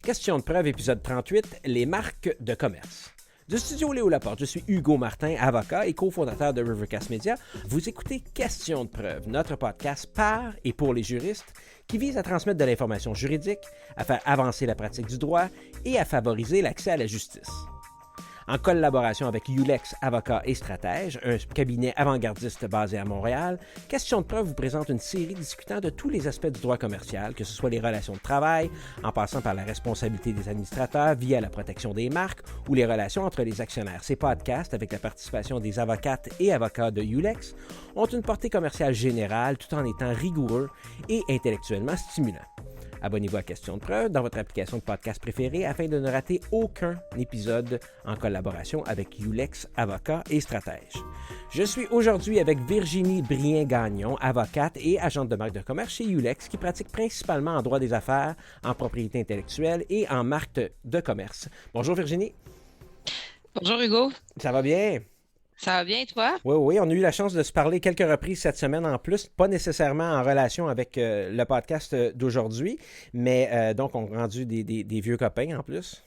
Question de preuve, épisode 38, les marques de commerce. Du studio Léo Laporte, je suis Hugo Martin, avocat et cofondateur de Rivercast Media. Vous écoutez Question de preuve, notre podcast par et pour les juristes qui vise à transmettre de l'information juridique, à faire avancer la pratique du droit et à favoriser l'accès à la justice. En collaboration avec Ulex Avocats et Stratèges, un cabinet avant-gardiste basé à Montréal, Question de preuve vous présente une série discutant de tous les aspects du droit commercial, que ce soit les relations de travail, en passant par la responsabilité des administrateurs via la protection des marques ou les relations entre les actionnaires. Ces podcasts, avec la participation des avocates et avocats de Ulex, ont une portée commerciale générale tout en étant rigoureux et intellectuellement stimulants. Abonnez-vous à Question de preuve dans votre application de podcast préférée afin de ne rater aucun épisode en collaboration avec Ulex Avocats et Stratèges. Je suis aujourd'hui avec Virginie Brien-Gagnon, avocate et agente de marque de commerce chez Ulex, qui pratique principalement en droit des affaires, en propriété intellectuelle et en marque de commerce. Bonjour Virginie. Bonjour Hugo. Ça va bien? Ça va bien, toi? Oui, on a eu la chance de se parler quelques reprises cette semaine en plus, pas nécessairement en relation avec le podcast d'aujourd'hui, mais donc on a rendu des vieux copains en plus.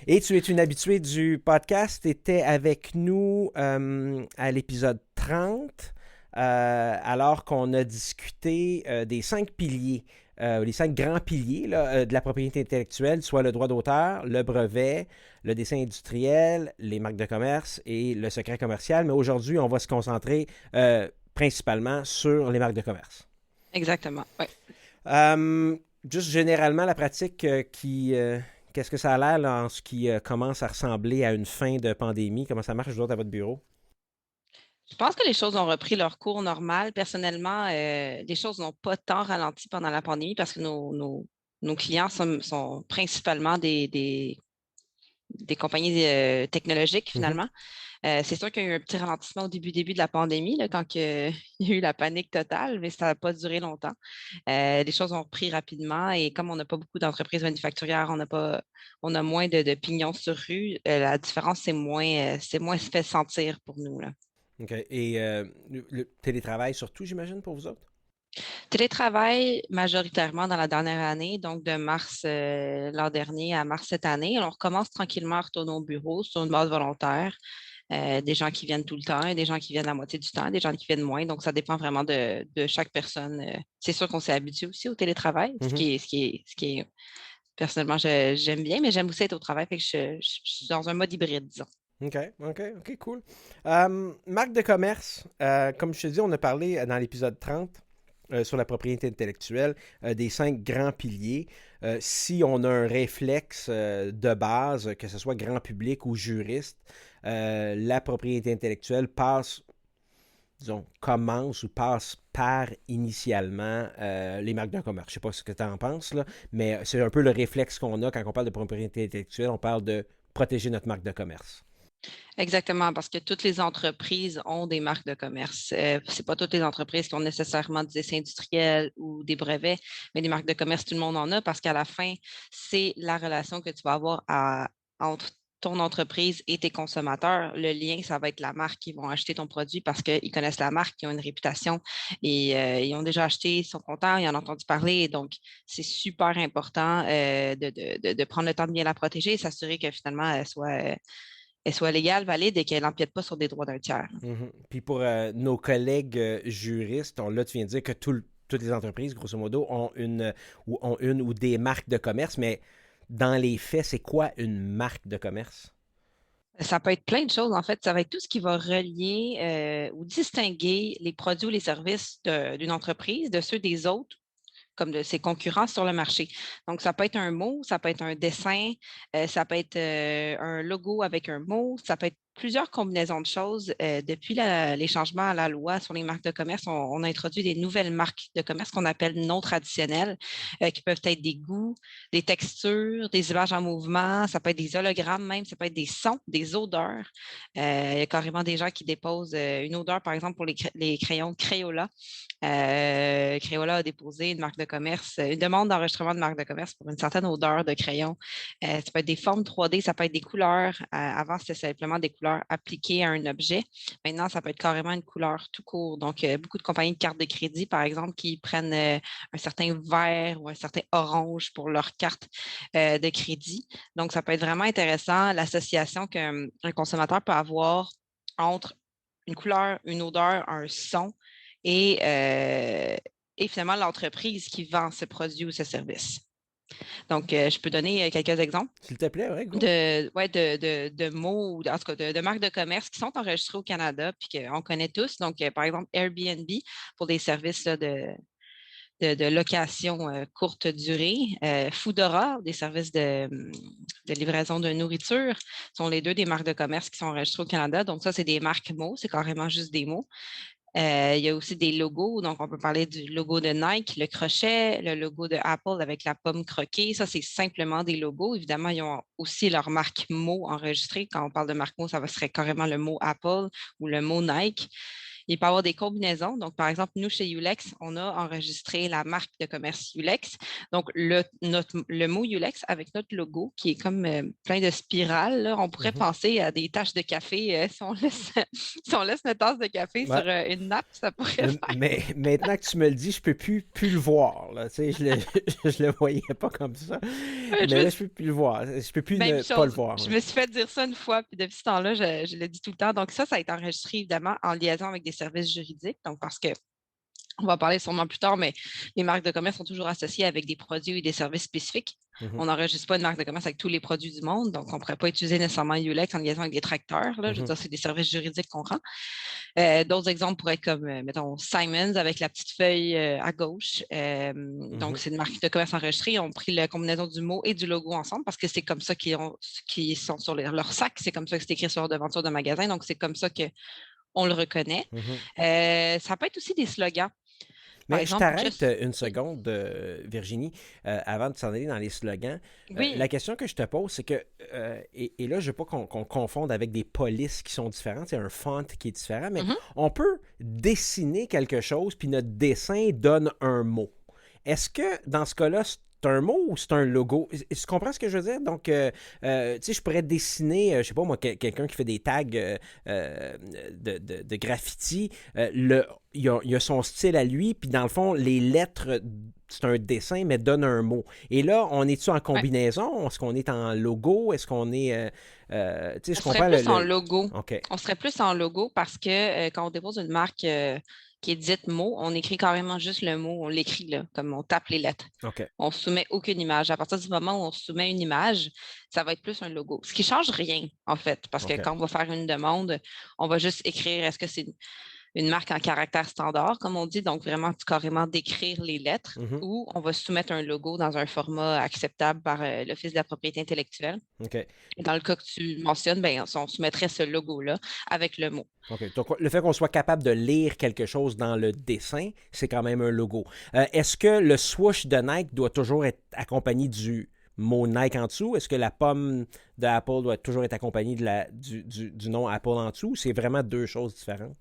Et tu es une habituée du podcast, tu étais avec nous à l'épisode 30, alors qu'on a discuté des 5 piliers. Les 5 grands piliers là, de la propriété intellectuelle, soit le droit d'auteur, le brevet, le dessin industriel, les marques de commerce et le secret commercial. Mais aujourd'hui, on va se concentrer principalement sur les marques de commerce. Exactement, oui. Juste généralement, la pratique qu'est-ce que ça a l'air là, en ce qui commence à ressembler à une fin de pandémie? Comment ça marche, vous autres, à votre bureau? Je pense que les choses ont repris leur cours normal. Personnellement, les choses n'ont pas tant ralenti pendant la pandémie parce que nos clients sont principalement des compagnies technologiques, finalement. C'est sûr qu'il y a eu un petit ralentissement au début de la pandémie, là, quand il y a eu la panique totale, mais ça n'a pas duré longtemps. Les choses ont repris rapidement et comme on n'a pas beaucoup d'entreprises manufacturières, on a moins de pignons sur rue, la différence, c'est moins fait sentir pour nous, là. OK. Et le télétravail surtout, j'imagine, pour vous autres? Télétravail majoritairement dans la dernière année, donc de mars l'an dernier à mars cette année. On recommence tranquillement à retourner au bureau sur une base volontaire. Des gens qui viennent tout le temps, des gens qui viennent la moitié du temps, des gens qui viennent moins. Donc, ça dépend vraiment de chaque personne. C'est sûr qu'on s'est habitué aussi au télétravail, Mm-hmm. ce qui est personnellement, j'aime bien, mais j'aime aussi être au travail. Fait que je suis dans un mode hybride, disons. OK, cool. Marque de commerce, comme je te dis, on a parlé dans l'épisode 30 sur la propriété intellectuelle des 5 grands piliers. Si on a un réflexe de base, que ce soit grand public ou juriste, la propriété intellectuelle commence ou passe par initialement les marques de commerce. Je ne sais pas ce que tu en penses, là, mais c'est un peu le réflexe qu'on a quand on parle de propriété intellectuelle. On parle de protéger notre marque de commerce. Exactement, parce que toutes les entreprises ont des marques de commerce. C'est pas toutes les entreprises qui ont nécessairement des essais industriels ou des brevets, mais des marques de commerce, tout le monde en a parce qu'à la fin, c'est la relation que tu vas avoir entre ton entreprise et tes consommateurs. Le lien, ça va être la marque qui vont acheter ton produit parce qu'ils connaissent la marque, ils ont une réputation et ils ont déjà acheté, ils sont contents, ils en ont entendu parler. Donc, c'est super important de prendre le temps de bien la protéger et s'assurer que finalement, elle soit légale, valide et qu'elle n'empiète pas sur des droits d'un tiers. Mm-hmm. Puis pour nos collègues juristes, là, tu viens de dire que toutes les entreprises, grosso modo, ont une ou des marques de commerce, mais dans les faits, c'est quoi une marque de commerce? Ça peut être plein de choses, en fait. Ça va être tout ce qui va relier ou distinguer les produits ou les services d'une entreprise de ceux des autres comme de ses concurrents sur le marché. Donc, ça peut être un mot, ça peut être un dessin, ça peut être un logo avec un mot, ça peut être plusieurs combinaisons de choses. Depuis les changements à la loi sur les marques de commerce, on a introduit des nouvelles marques de commerce qu'on appelle non traditionnelles, qui peuvent être des goûts, des textures, des images en mouvement, ça peut être des hologrammes même, ça peut être des sons, des odeurs. Il y a carrément des gens qui déposent une odeur, par exemple, pour les crayons Crayola. Crayola a déposé une demande d'enregistrement de marque de commerce pour une certaine odeur de crayon. Ça peut être des formes 3D, ça peut être des couleurs. Avant, c'était simplement des couleurs couleur appliquée à un objet. Maintenant, ça peut être carrément une couleur tout court. Donc, beaucoup de compagnies de cartes de crédit, par exemple, qui prennent un certain vert ou un certain orange pour leur carte de crédit. Donc, ça peut être vraiment intéressant, l'association qu'un consommateur peut avoir entre une couleur, une odeur, un son et, euh, et finalement l'entreprise qui vend ce produit ou ce service. Donc, je peux donner quelques exemples S'il te plaît, ouais, go. de mots, en tout cas de marques de commerce qui sont enregistrées au Canada puis qu'on connaît tous. Donc, par exemple, Airbnb pour des services là, de location courte durée. Foodora, des services de livraison de nourriture, sont les deux des marques de commerce qui sont enregistrées au Canada. Donc, ça, c'est des marques mots, c'est carrément juste des mots. Il y a aussi des logos. Donc, on peut parler du logo de Nike, le crochet, le logo de Apple avec la pomme croquée. Ça, c'est simplement des logos. Évidemment, ils ont aussi leur marque mot enregistrée. Quand on parle de marque mot, ça serait carrément le mot Apple ou le mot Nike. Il peut y avoir des combinaisons. Donc, par exemple, nous, chez Ulex, on a enregistré la marque de commerce Ulex. Donc, le mot Ulex avec notre logo qui est comme plein de spirales. Là, on pourrait penser à des taches de café. Si, on laisse, si on laisse notre tasse de café Ouais. sur une nappe, ça pourrait faire. Mais maintenant que tu me le dis, je peux plus le voir. Là. Tu sais, je le voyais pas comme ça. Mais Je me là, je suis- peux plus le voir. Je peux plus Même ne pas le chose. voir. Je Ouais. me suis fait dire ça une fois, puis depuis ce temps-là, je le dis tout le temps. Donc, ça a été enregistré évidemment en liaison avec des services juridiques. Donc, parce que on va en parler sûrement plus tard, mais les marques de commerce sont toujours associées avec des produits et des services spécifiques. Mhm. On n'enregistre pas une marque de commerce avec tous les produits du monde, donc on ne pourrait pas utiliser nécessairement Ulex en liaison avec des tracteurs. Là. Je veux dire, c'est des services juridiques qu'on rend. D'autres exemples pourraient être comme, mettons, Simons avec la petite feuille à gauche. Donc, c'est une marque de commerce enregistrée. Ils ont pris la combinaison du mot et du logo ensemble parce que c'est comme ça qu'ils sont sur leur sac. C'est comme ça que c'est écrit sur leur devanture de magasin. Donc, c'est comme ça qu'on le reconnaît. Ça peut être aussi des slogans. Par Mais je exemple, t'arrête une seconde, Virginie, avant de s'en aller dans les slogans. Oui. La question que je te pose, c'est que, et là, je ne veux pas qu'on confonde avec des polices qui sont différentes, c'est un font qui est différent, mais on peut dessiner quelque chose, puis notre dessin donne un mot. Est-ce que, dans ce cas-là, c'est un mot ou c'est un logo? Tu comprends ce que je veux dire? Donc, tu sais, je pourrais dessiner, je sais pas moi, quelqu'un qui fait des tags de graffiti. Il a son style à lui, puis dans le fond, les lettres, c'est un dessin, mais donne un mot. Et là, on est-tu en combinaison? Est-ce qu'on est en logo? Est-ce qu'on est... tu sais, je comprends serait plus en logo. OK. On serait plus en logo parce que quand on dépose une marque qui est dite mot, on écrit carrément juste le mot, on l'écrit là, comme on tape les lettres. OK. On ne soumet aucune image. À partir du moment où on soumet une image, ça va être plus un logo. Ce qui ne change rien, en fait, parce que OK. quand on va faire une demande, on va juste écrire est-ce que c'est une marque en caractère standard, comme on dit, donc vraiment carrément décrire les lettres, ou on va soumettre un logo dans un format acceptable par l'Office de la propriété intellectuelle. OK. Et dans le cas que tu mentionnes, ben, on soumettrait ce logo-là avec le mot. OK. Donc, le fait qu'on soit capable de lire quelque chose dans le dessin, c'est quand même un logo. Est-ce que le swoosh de Nike doit toujours être accompagné du mot Nike en dessous? Est-ce que la pomme d'Apple doit toujours être accompagnée du nom Apple en dessous? C'est vraiment deux choses différentes.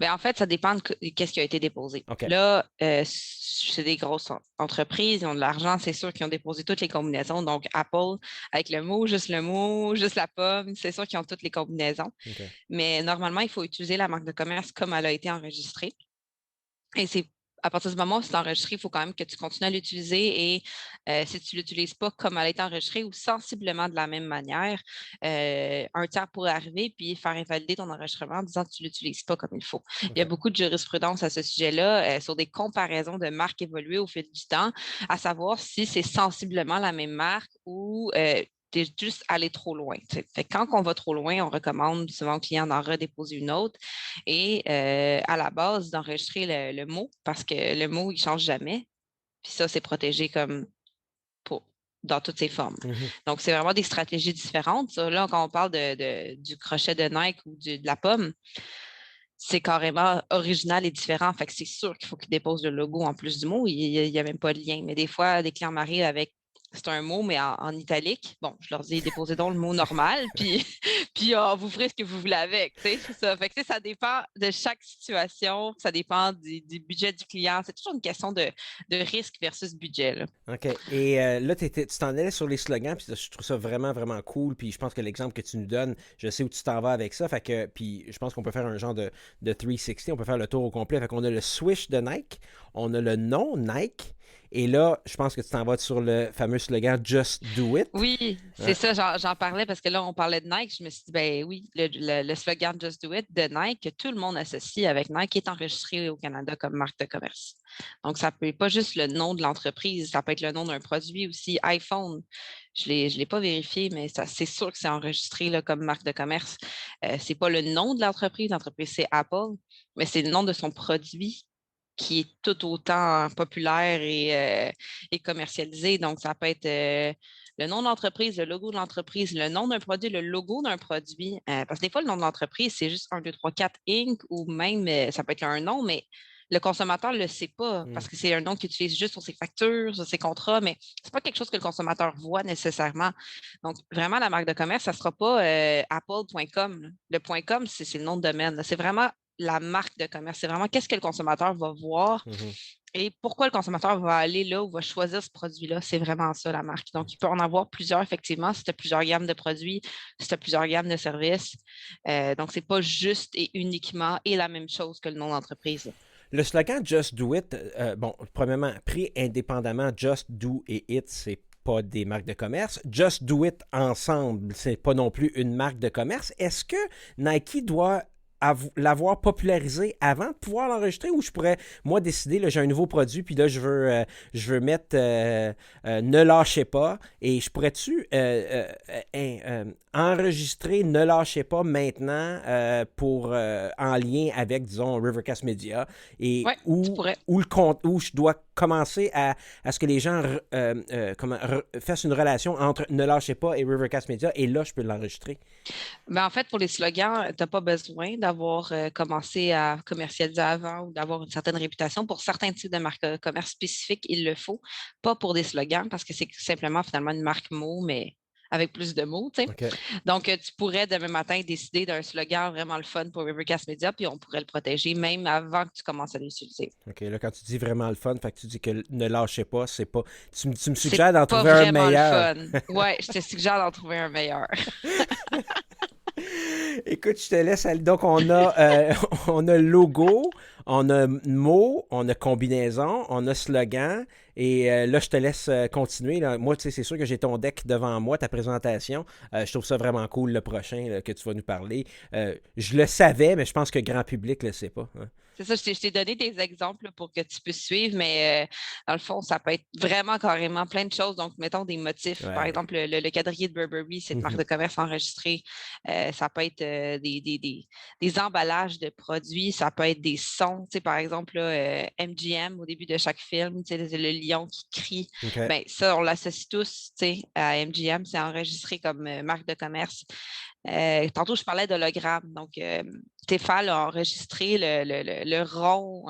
Bien, en fait, ça dépend de qu'est-ce qui a été déposé. Okay. Là, c'est des grosses entreprises, ils ont de l'argent, c'est sûr qu'ils ont déposé toutes les combinaisons. Donc, Apple, avec le mot, juste la pomme, c'est sûr qu'ils ont toutes les combinaisons. Okay. Mais normalement, il faut utiliser la marque de commerce comme elle a été enregistrée. Et c'est à partir du moment où c'est enregistré, il faut quand même que tu continues à l'utiliser et si tu ne l'utilises pas comme elle a été enregistrée ou sensiblement de la même manière, un tiers pourrait arriver puis faire invalider ton enregistrement en disant que tu ne l'utilises pas comme il faut. Okay. Il y a beaucoup de jurisprudence à ce sujet-là sur des comparaisons de marques évoluées au fil du temps, à savoir si c'est sensiblement la même marque ou tu es juste allé trop loin. T'sais. Fait que quand on va trop loin, on recommande souvent au client d'en redéposer une autre et à la base d'enregistrer le mot parce que le mot, il ne change jamais. Puis ça, c'est protégé comme dans toutes ses formes. Donc, c'est vraiment des stratégies différentes. Ça, là, quand on parle du crochet de Nike ou de la pomme, c'est carrément original et différent. Fait que c'est sûr qu'il faut qu'il dépose le logo en plus du mot. Il n'y a même pas de lien. Mais des fois, des clients m'arrivent avec c'est un mot, mais en italique. Bon, je leur dis, déposez donc le mot normal, puis, puis vous ferez ce que vous voulez avec. C'est ça. Fait que, ça dépend de chaque situation, ça dépend du budget du client. C'est toujours une question de risque versus budget. Là. OK. Et là, tu t'en allais sur les slogans, puis je trouve ça vraiment, vraiment cool. Puis je pense que l'exemple que tu nous donnes, je sais où tu t'en vas avec ça. Fait que, puis je pense qu'on peut faire un genre de 360, on peut faire le tour au complet. Fait qu'on a le Swish de Nike, on a le nom Nike, et là, je pense que tu t'en vas sur le fameux slogan Just Do It. Oui, c'est Hein? ça, j'en parlais parce que là, on parlait de Nike. Je me suis dit, ben oui, le slogan Just Do It de Nike, que tout le monde associe avec Nike, est enregistré au Canada comme marque de commerce. Donc, ça peut être pas juste le nom de l'entreprise, ça peut être le nom d'un produit aussi. iPhone, je l'ai pas vérifié, mais c'est sûr que c'est enregistré là, comme marque de commerce. C'est pas le nom de l'entreprise c'est Apple, mais c'est le nom de son produit qui est tout autant populaire et commercialisé. Donc, ça peut être le nom de l'entreprise, le logo de l'entreprise, le nom d'un produit, le logo d'un produit. Parce que des fois, le nom de l'entreprise, c'est juste 1, 2, 3, 4 Inc. ou même, ça peut être un nom, mais le consommateur ne le sait pas Mm. parce que c'est un nom qu'il utilise juste sur ses factures, sur ses contrats, mais ce n'est pas quelque chose que le consommateur voit nécessairement. Donc, vraiment, la marque de commerce, ça ne sera pas apple.com. Le .com, c'est le nom de domaine. C'est vraiment la marque de commerce. C'est vraiment qu'est-ce que le consommateur va voir Mhm. et pourquoi le consommateur va aller là ou va choisir ce produit-là. C'est vraiment ça, la marque. Donc, il peut en avoir plusieurs, effectivement, si tu as plusieurs gammes de produits, si tu as plusieurs gammes de services. Donc, ce n'est pas juste et uniquement et la même chose que le nom d'entreprise. Le slogan Just Do It, bon, premièrement, pris indépendamment, Just Do et It, c'est pas des marques de commerce. Just Do It ensemble, c'est pas non plus une marque de commerce. Est-ce que Nike doit l'avoir popularisé avant de pouvoir l'enregistrer ou je pourrais, moi, décider, là, j'ai un nouveau produit, puis là, je veux mettre Ne lâchez pas, et je pourrais-tu enregistrer Ne lâchez pas maintenant pour en lien avec, disons, Rivercast Media, et Oui, tu pourrais. où je dois commencer à ce que les gens fassent une relation entre Ne lâchez pas et Rivercast Media, et là, je peux l'enregistrer. Ben, en fait, pour les slogans, tu n'as pas besoin d'avoir commencé à commercialiser avant ou d'avoir une certaine réputation. Pour certains types de marques de commerce spécifiques, il le faut. Pas pour des slogans, parce que c'est simplement finalement une marque mot, mais avec plus de mots, tu sais. OK. Donc, tu pourrais demain matin décider d'un slogan vraiment le fun pour Rivercast Media, puis on pourrait le protéger même avant que tu commences à l'utiliser. OK, là, quand tu dis vraiment le fun, fait que tu dis que ne lâchez pas, c'est pas. Tu me C'est suggères d'en pas trouver un vraiment le meilleur. fun. Ouais, je te suggère d'en trouver un meilleur. Écoute, je te laisse aller. Donc, on a logo, on a mot, on a combinaison, on a slogan. Et là, je te laisse continuer. Là. Moi, tu sais, c'est sûr que j'ai ton deck devant moi, ta présentation. Je trouve ça vraiment cool, le prochain là, que tu vas nous parler. Je le savais, mais je pense que le grand public ne le sait pas. Hein. C'est ça, je t'ai donné des exemples pour que tu puisses suivre, mais dans le fond, ça peut être vraiment carrément plein de choses. Donc, mettons des motifs. Par Ouais. exemple, le quadriller de Burberry, c'est une marque de commerce enregistrée. Ça peut être des emballages de produits, ça peut être des sons. Tu sais, par exemple, là, MGM, au début de chaque film, tu sais, le lion qui crie. OK. Ben, ça, on l'associe tous tu sais, à MGM. C'est enregistré comme marque de commerce. Tantôt, je parlais d'hologramme. Donc, Tefal a enregistré le rond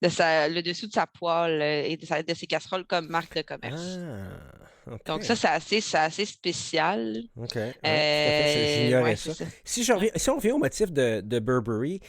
le dessous de sa poêle et de ses casseroles comme marque de commerce. Ah, OK. Donc, ça, c'est assez spécial. OK. Ouais, tout à fait. J'ignorais Ouais, c'est ça. ça. Si on revient au motif de Burberry,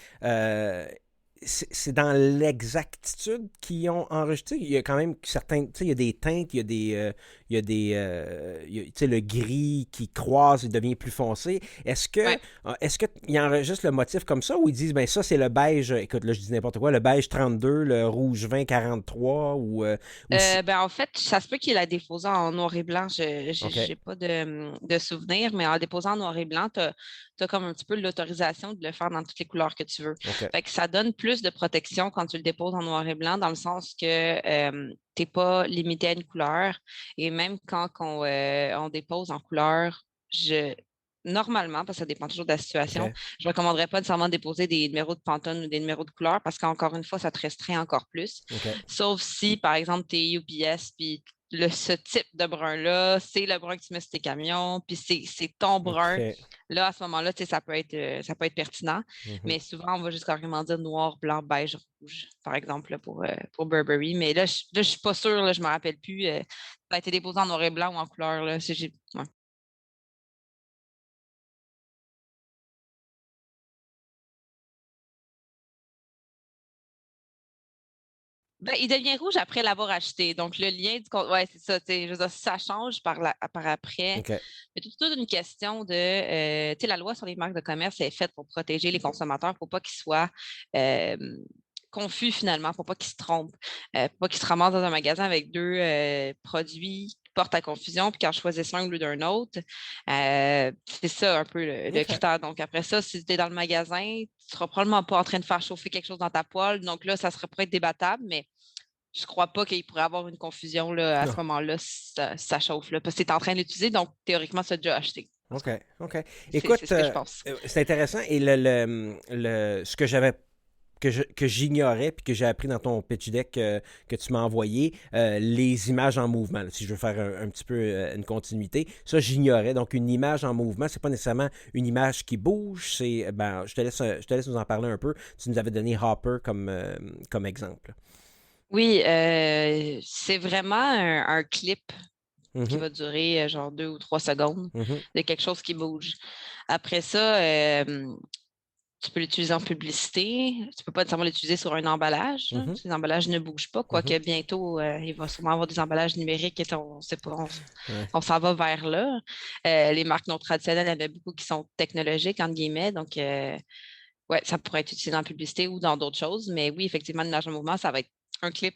c'est dans l'exactitude qu'ils ont enregistré. Il y a quand même certains. Tu sais, il y a des teintes, il y a tu sais, le gris qui croise et devient plus foncé. Ouais. Est-ce qu'ils enregistrent le motif comme ça ou ils disent, ben ça, c'est le beige, écoute, là, je dis n'importe quoi, le beige 32, le rouge 20 43 ou Ben, en fait, ça se peut qu'il la déposé en noir et blanc. OK. Je n'ai pas de souvenir, mais en le déposant en noir et blanc, tu as comme un petit peu l'autorisation de le faire dans toutes les couleurs que tu veux. OK. Fait que ça donne plus de protection quand tu le déposes en noir et blanc, dans le sens que tu n'es pas limité à une couleur. Et même quand on dépose en couleur, normalement, parce que ça dépend toujours de la situation, OK. je ne recommanderais pas nécessairement de déposer des numéros de Pantone ou des numéros de couleur parce qu'encore une fois, ça te restreint encore plus. OK. Sauf si, par exemple, tu es UPS, puis ce type de brun-là, c'est le brun que tu mets sur tes camions, puis c'est ton brun. OK. Là, à ce moment-là, ça peut être pertinent. Mhm. Mais souvent, on va juste carrément dire noir, blanc, beige, rouge, par exemple, là, pour Burberry. Mais là, je ne suis pas sûre, là, je ne me rappelle plus. Ça a été déposé en noir et blanc ou en couleur, là. Ouais. Ben, il devient rouge après l'avoir acheté. Donc, le lien du compte, ouais, c'est ça. Je veux dire, ça change par après. OK. Mais c'est toute une question de, tu sais, la loi sur les marques de commerce est faite pour protéger les consommateurs, pour pas qu'ils soient euh, confus finalement, pour pas qu'ils se trompent, pour pas qu'ils se ramassent dans un magasin avec deux produits qui portent à confusion, puis qu'ils en choisissent un au lieu d'un autre. C'est ça un peu le OK. critère. Donc après ça, si tu es dans le magasin, tu seras probablement pas en train de faire chauffer quelque chose dans ta poêle. Donc là, ça serait pourrait être débattable, mais je crois pas qu'il pourrait avoir une confusion là, à ce Non. moment-là si ça chauffe. Là, parce que tu es en train de l'utiliser, donc théoriquement, tu as déjà acheté. OK. OK. C'est Écoute, ce que je pense. c'est intéressant. Et ce que j'ignorais puis que j'ai appris dans ton pitch deck que tu m'as envoyé, les images en mouvement, là, si je veux faire un petit peu une continuité, ça j'ignorais. Donc une image en mouvement, c'est pas nécessairement une image qui bouge, c'est ben je te laisse nous en parler un peu. Tu nous avais donné Hopper comme exemple. Oui, c'est vraiment un clip qui Mhm, va durer genre 2 ou 3 secondes mhm, de quelque chose qui bouge. Après ça, tu peux l'utiliser en publicité. Tu peux pas nécessairement l'utiliser sur un emballage, là. mhm, Les emballages ne bougent pas, mhm. quoique bientôt, il va sûrement avoir des emballages numériques et on sait pas, Ouais. on s'en va vers là. Les marques non traditionnelles, il y en a beaucoup qui sont technologiques, entre guillemets. Donc, ouais, ça pourrait être utilisé en publicité ou dans d'autres choses. Mais oui, effectivement, une image en mouvement, ça va être un clip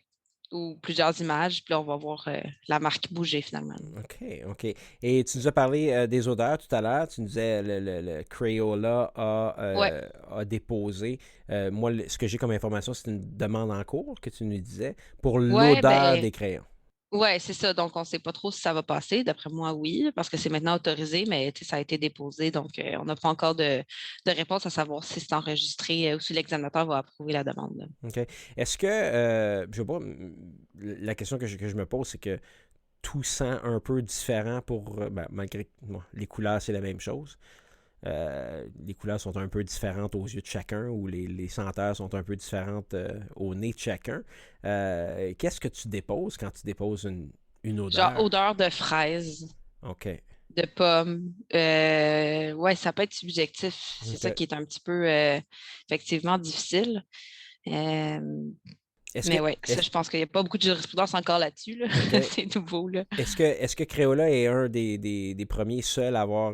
ou plusieurs images. Puis là, on va voir la marque bouger finalement. OK, OK. Et tu nous as parlé des odeurs tout à l'heure. Tu nous disais le Crayola Ouais, a déposé. Moi, ce que j'ai comme information, c'est une demande en cours que tu nous disais pour ouais, l'odeur ben, des crayons. ouais, c'est ça. Donc, on ne sait pas trop si ça va passer. D'après moi, oui, parce que c'est maintenant autorisé, mais tu sais, ça a été déposé. Donc, on n'a pas encore de réponse à savoir si c'est enregistré ou si l'examinateur va approuver la demande, là. OK. Est-ce que, je sais pas, la question que je me pose, c'est que tout sent un peu différent pour, ben, malgré que bon, les couleurs, c'est la même chose. Les couleurs sont un peu différentes aux yeux de chacun ou les senteurs sont un peu différentes au nez de chacun. Qu'est-ce que tu déposes quand tu déposes une Genre, odeur? odeur de fraise, OK. de pomme. Ouais, ça peut être subjectif. C'est ça OK. qui est un petit peu, effectivement, difficile. Euh, Est-ce que, mais ouais, ça, est-ce, je pense qu'il n'y a pas beaucoup de jurisprudence encore là-dessus, là. OK. C'est nouveau, là. Est-ce que Crayola est un des premiers seuls à avoir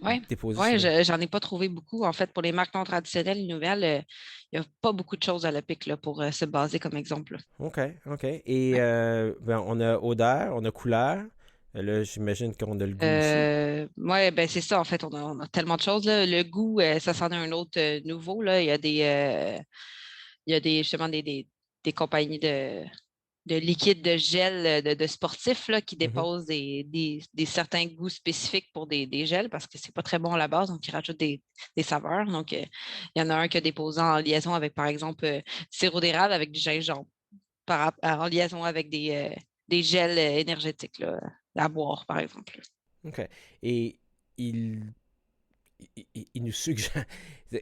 Oui, déposé ouais, ce... j'en ai pas trouvé beaucoup. En fait, pour les marques non traditionnelles et nouvelles, il n'y a pas beaucoup de choses à l'EPIC là, pour se baser comme exemple, là. OK, OK. Et Ouais. ben, on a odeur, on a couleur. Là, j'imagine qu'on a le goût aussi. Ouais, ben c'est ça, en fait, on a tellement de choses, là. Le goût, ça s'en est un autre nouveau, là. Il y a justement des compagnies de liquide, de gel, de sportifs là, qui Mhm, déposent des certains goûts spécifiques pour des gels parce que c'est pas très bon à la base, donc ils rajoutent des saveurs. Donc, il y en a un qui a déposé en liaison avec, par exemple, sirop d'érable avec du gingembre, en liaison avec des gels énergétiques là, à boire, par exemple. OK. Et il, il nous suggère.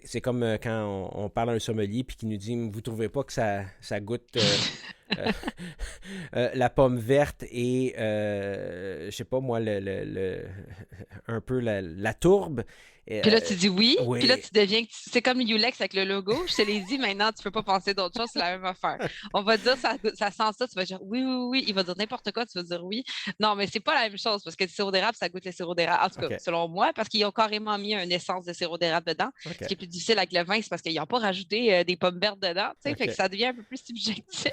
C'est comme quand on parle à un sommelier puis qu'il nous dit vous trouvez pas que ça goûte euh, la pomme verte et je sais pas moi un peu la tourbe. Puis là, tu dis oui, puis là, Oui, tu deviens. C'est comme Ulex avec le logo. Je te l'ai dit, maintenant, tu peux pas penser d'autre chose, c'est la même affaire. On va dire, ça sent ça, tu vas dire oui, oui, oui. Il va dire n'importe quoi, tu vas dire oui. Non, mais c'est pas la même chose parce que le sirop d'érable, ça goûte le sirop d'érable. En tout cas, OK, selon moi, parce qu'ils ont carrément mis une essence de sirop d'érable dedans. Ce OK, qui est plus difficile avec le vin, c'est parce qu'ils n'ont pas rajouté des pommes vertes dedans, tu sais, fait que OK, ça devient un peu plus subjectif.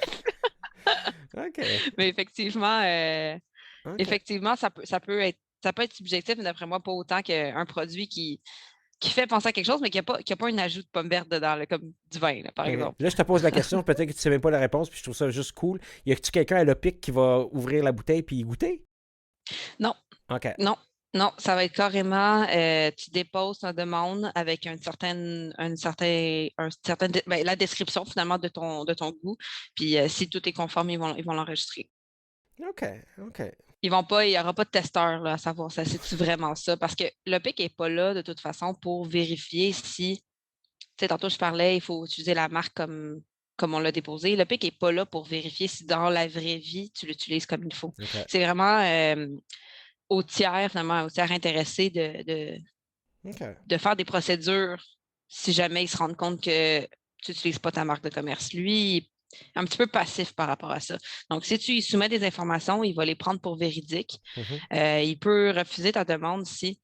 OK, Mais effectivement, OK. ça peut être subjectif, mais d'après moi, pas autant qu'un produit qui fait penser à quelque chose, mais qui a pas un ajout de pomme verte dedans, là, comme du vin, là, par OK. exemple. Là, je te pose la question, peut-être que tu sais même pas la réponse, puis je trouve ça juste cool. Y a-tu quelqu'un à l'OPIC qui va ouvrir la bouteille puis y goûter? Non, OK. non, non, ça va être carrément, tu déposes ta demande avec la description finalement de ton goût. Puis si tout est conforme, ils vont l'enregistrer. OK, OK. Il n'y aura pas de testeur là, à savoir ça, c'est-tu vraiment ça? Parce que le PIC n'est pas là de toute façon pour vérifier si, tu sais, tantôt je parlais, il faut utiliser la marque comme comme on l'a déposé. Le PIC n'est pas là pour vérifier si dans la vraie vie, tu l'utilises comme il faut. OK. C'est vraiment au tiers, finalement, au tiers intéressé OK. de faire des procédures si jamais ils se rendent compte que tu n'utilises pas ta marque de commerce. Lui, il est un petit peu passif par rapport à ça. Donc, si tu lui soumets des informations, il va les prendre pour véridiques. Mhm. Il peut refuser ta demande si,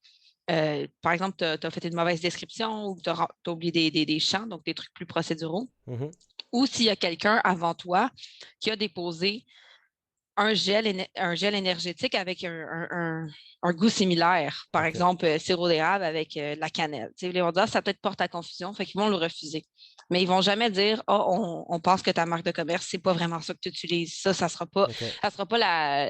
par exemple, tu as fait une mauvaise description ou tu as oublié des champs, donc des trucs plus procéduraux, Mhm. ou s'il y a quelqu'un avant toi qui a déposé un gel énergétique avec un goût similaire. Par OK. exemple, sirop d'érable avec de la cannelle. Tu sais, les vendeurs, ça peut-être porte à confusion, fait qu'ils vont le refuser. Mais ils ne vont jamais dire oh, on pense que ta marque de commerce, c'est pas vraiment ça que tu utilises. Ça ne OK. sera pas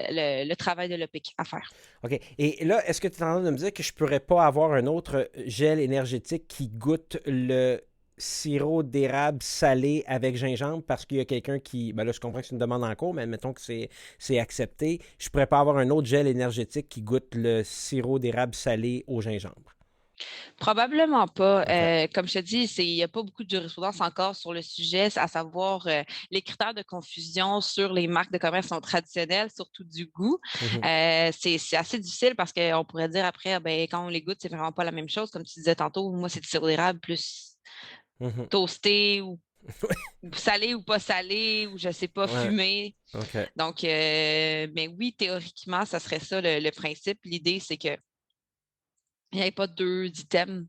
le travail de l'EPIC à faire. OK. Et là, est-ce que tu es en train de me dire que je pourrais pas avoir un autre gel énergétique qui goûte le sirop d'érable salé avec gingembre parce qu'il y a quelqu'un qui... Ben là, je comprends que c'est une demande en cours, mais mettons que c'est accepté. Je pourrais pas avoir un autre gel énergétique qui goûte le sirop d'érable salé au gingembre. Probablement pas. OK. Comme je te dis, il n'y a pas beaucoup de jurisprudence encore sur le sujet, à savoir les critères de confusion sur les marques de commerce sont traditionnelles, surtout du goût. Mhm. C'est assez difficile parce qu'on pourrait dire après, ben, quand on les goûte, c'est vraiment pas la même chose. Comme tu disais tantôt, moi, c'est du sirop d'érable plus Mhm. toasté ou salé ou pas salé ou je sais pas, Ouais. fumé. OK. Donc, mais oui, théoriquement, ça serait ça le principe. L'idée, c'est qu'il n'y ait pas deux items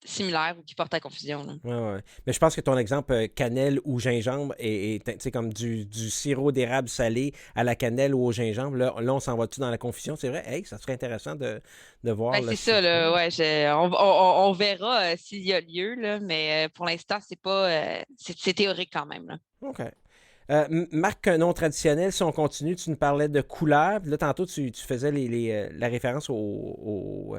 similaires ou qui portent à confusion, là. Ouais, ouais. Mais je pense que ton exemple cannelle ou gingembre est tu sais, comme du sirop d'érable salé à la cannelle ou au gingembre. Là on s'en va-tu dans la confusion? C'est vrai? Hey, ça serait intéressant de voir Ben, le... c'est ça, là, Ouais. ouais, on verra s'il y a lieu, là, mais pour l'instant, c'est pas c'est théorique quand même, là. OK. Marque non traditionnelle, si on continue, tu nous parlais de couleurs. Puis là, tantôt, tu faisais la référence aux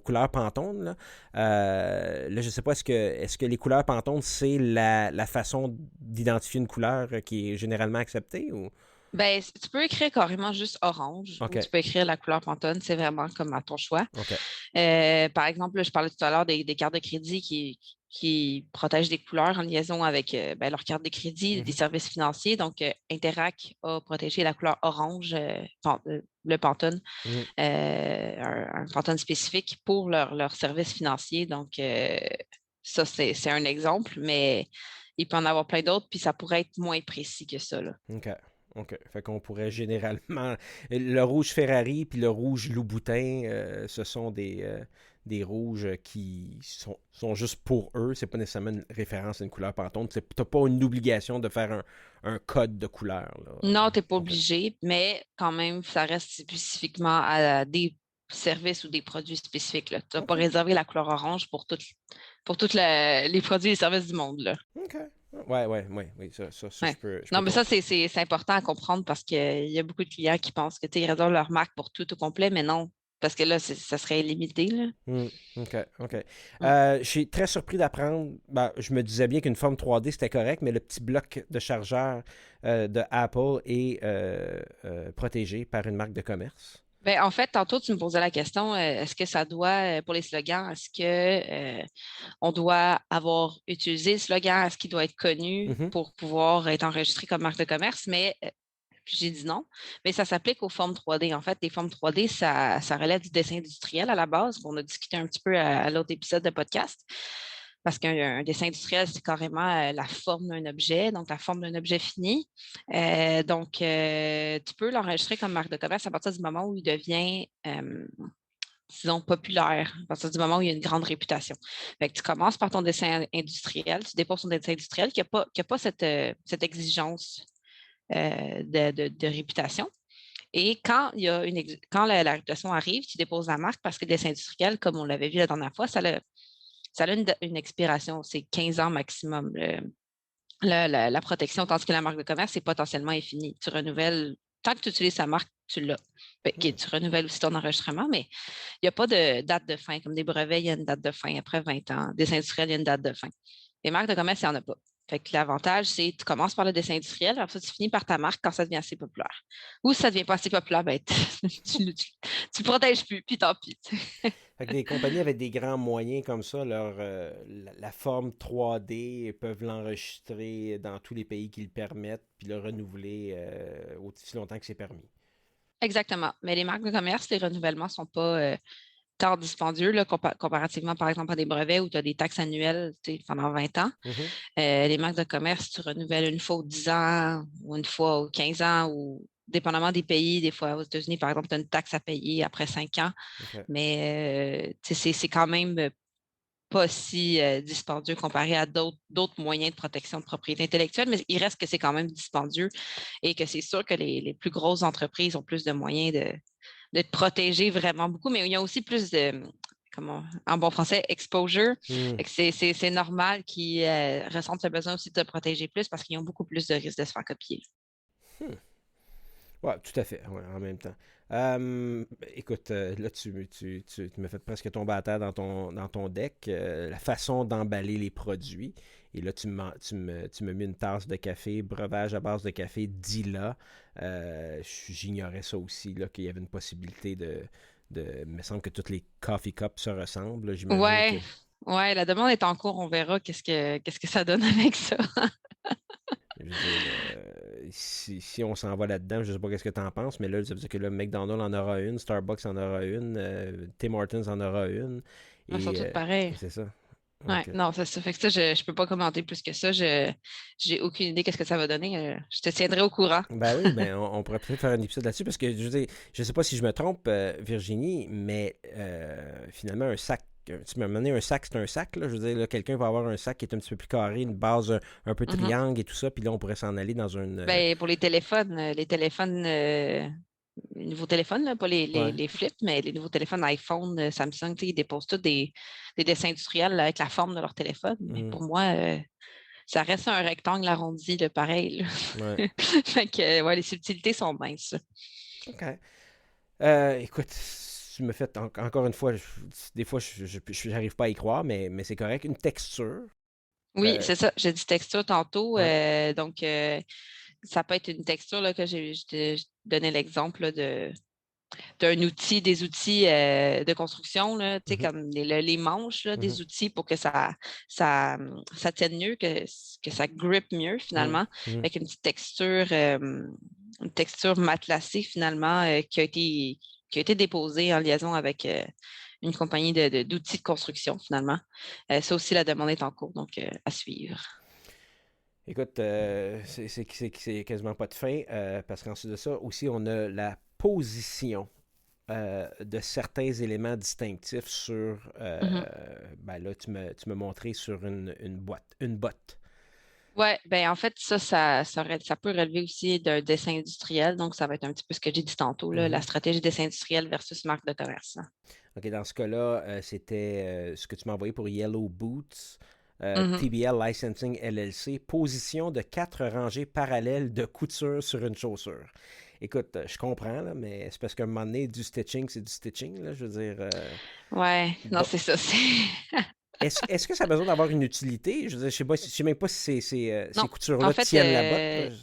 couleurs Pantone. Là, je ne sais pas, est-ce que les couleurs Pantone, c'est la façon d'identifier une couleur qui est généralement acceptée ou... Ben, tu peux écrire carrément juste orange ou OK. tu peux écrire la couleur Pantone, c'est vraiment comme à ton choix. OK. Par exemple, là, je parlais tout à l'heure des cartes de crédit qui protègent des couleurs en liaison avec ben, leurs cartes de crédit, des Mhm. services financiers. Donc, Interac a protégé la couleur orange, le Pantone, Mhm. un Pantone spécifique pour leurs services financiers. Donc, ça, c'est un exemple, mais il peut en avoir plein d'autres, puis ça pourrait être moins précis que ça, là. OK. OK. Fait qu'on pourrait généralement... Le rouge Ferrari puis le rouge Louboutin, ce sont des rouges qui sont juste pour eux. C'est pas nécessairement une référence à une couleur Pantone. T'as pas une obligation de faire un code de couleur, là. Non, tu n'es pas OK. obligé, mais quand même, ça reste spécifiquement à des services ou des produits spécifiques, là. Tu n'as pas OK. réservé la couleur orange pour tous les produits et services du monde, là. OK. Ouais, ouais, ouais, oui, ça, Ouais. je Non, peux mais ça, comprendre. c'est important à comprendre parce qu'il y a beaucoup de clients qui pensent que ils réservent leur marque pour tout au complet, mais non, parce que là, ça serait limité, là. Hmm, OK, OK. Mm. Je suis très surpris d'apprendre, ben, je me disais bien qu'une forme 3D c'était correct, mais le petit bloc de chargeur de Apple est protégé par une marque de commerce. Ben, en fait, tantôt, tu me posais la question, est-ce que ça doit, pour les slogans, est-ce que on doit avoir utilisé le slogan, est-ce qu'il doit être connu Mhm, pour pouvoir être enregistré comme marque de commerce? Mais j'ai dit non. Mais ça s'applique aux formes 3D. En fait, les formes 3D, ça relève du dessin industriel à la base. On a discuté un petit peu à l'autre épisode de podcast. Parce qu'un dessin industriel, c'est carrément la forme d'un objet, donc la forme d'un objet fini. Tu peux l'enregistrer comme marque de commerce à partir du moment où il devient disons, populaire, à partir du moment où il y a une grande réputation. Fait que tu commences par ton dessin industriel, tu déposes ton dessin industriel qui n'a pas cette exigence de réputation. Et quand, quand la réputation arrive, tu déposes la marque parce que le dessin industriel, comme on l'avait vu la dernière fois, ça a une expiration, c'est 15 ans maximum. La protection, tandis que la marque de commerce, c'est potentiellement infini. Tu renouvelles, tant que tu utilises sa marque, tu l'as. hmm, Tu renouvelles aussi ton enregistrement, mais il n'y a pas de date de fin. Comme des brevets, il y a une date de fin après 20 ans. Des industriels, il y a une date de fin. Les marques de commerce, il n'y en a pas. Fait que l'avantage, c'est que tu commences par le dessin industriel, après ça, tu finis par ta marque quand ça devient assez populaire. Ou si ça ne devient pas assez populaire, ben, tu le protèges plus, puis tant pis. Fait que des compagnies avec des grands moyens comme ça, la forme 3D, ils peuvent l'enregistrer dans tous les pays qui le permettent, puis le renouveler aussi longtemps que c'est permis. Exactement. Mais les marques de commerce, les renouvellements ne sont pas tant dispendieux là, comparativement, par exemple, à des brevets où tu as des taxes annuelles pendant 20 ans. Mhm. Les marques de commerce, tu renouvelles une fois aux 10 ans ou une fois aux 15 ans ou dépendamment des pays. Des fois, aux États-Unis, par exemple, tu as une taxe à payer après 5 ans. OK. Mais c'est quand même pas si dispendieux comparé à d'autres moyens de protection de propriété intellectuelle, mais il reste que c'est quand même dispendieux et que c'est sûr que les plus grosses entreprises ont plus de moyens de te protéger vraiment beaucoup, mais il y a aussi plus de, comment, en bon français, exposure. Hmm. Fait que c'est normal qu'ils ressentent le besoin aussi de te protéger plus parce qu'ils ont beaucoup plus de risques de se faire copier. Hmm. Ouais, tout à fait, ouais, en même temps. Écoute, là, tu m'as fait presque tomber à terre dans ton deck. La façon d'emballer les produits. Et là, tu m'as mis une tasse de café, breuvage à base de café, Dila. J'ignorais ça aussi, là, qu'il y avait une possibilité il me semble que toutes les coffee cups se ressemblent, là. J'imagine que Ouais, ouais, la demande est en cours. On verra qu'est-ce que ça donne avec ça. je veux dire, si on s'en va là-dedans, je sais pas qu'est-ce que tu en penses, mais là, ça veut dire que là, McDonald's en aura une, Starbucks en aura une, Tim Hortons en aura une, Ils sont et tous pareils. c'est ça. Ouais, Donc, non, c'est ça. Fait que ça, je peux pas commenter plus que ça. J'ai aucune idée qu'est-ce que ça va donner. Je te tiendrai au courant. ben oui, ben on pourrait peut-être faire un épisode là-dessus, parce que je veux dire, je sais pas si je me trompe, Virginie, mais finalement, tu m'as donné un sac, c'est un sac, là. Je veux dire, là, quelqu'un va avoir un sac qui est un petit peu plus carré, une base un peu Mhm. triangle et tout ça, puis là, on pourrait s'en aller dans une. Ben, pour les téléphones, les nouveaux téléphones, là, pas Ouais. les flips, mais les nouveaux téléphones iPhone, Samsung, tu sais, ils déposent tous des dessins industriels là, avec la forme de leur téléphone. Mais Mhm. pour moi, ça reste un rectangle arrondi, là, pareil, là. Ouais. Fait que, ouais, les subtilités sont minces. OK. Écoute, tu me fais encore une fois, des fois, j'arrive pas à y croire, mais c'est correct. Une texture. Oui, Euh, c'est ça. J'ai dit texture tantôt. ouais. Donc, ça peut être une texture là, que je donnais l'exemple là, d'un outil, des outils de construction, là, tu sais, Mhm, comme les manches là, mhm, des outils pour que ça tienne mieux, que ça grippe mieux mhm, finalement, mhm. avec une texture matelassée finalement qui a été déposée en liaison avec une compagnie d'outils de construction finalement. Ça aussi, la demande est en cours, donc à suivre. Écoute, c'est quasiment pas de fin, parce qu'ensuite de ça, aussi, on a la position de certains éléments distinctifs sur. Mhm. Ben là, tu m'as montré sur une boîte, une botte. Ouais, ben en fait, ça peut relever aussi d'un dessin industriel. Donc, ça va être un petit peu ce que j'ai dit tantôt, là, la Mhm. stratégie dessin industriel versus marque de commerce. OK, dans ce cas-là, c'était ce que tu m'as envoyé pour Yellow Boots, Mhm. TBL Licensing LLC, position de 4 rangées parallèles de couture sur une chaussure. Écoute, je comprends, là, mais c'est parce qu'à un moment donné, du stitching, c'est du stitching, là, je veux dire. Ouais, non, Bon, c'est ça. est-ce que ça a besoin d'avoir une utilité? Je veux dire, je sais même pas si ces Non, en coutures-là fait, tiennent la botte,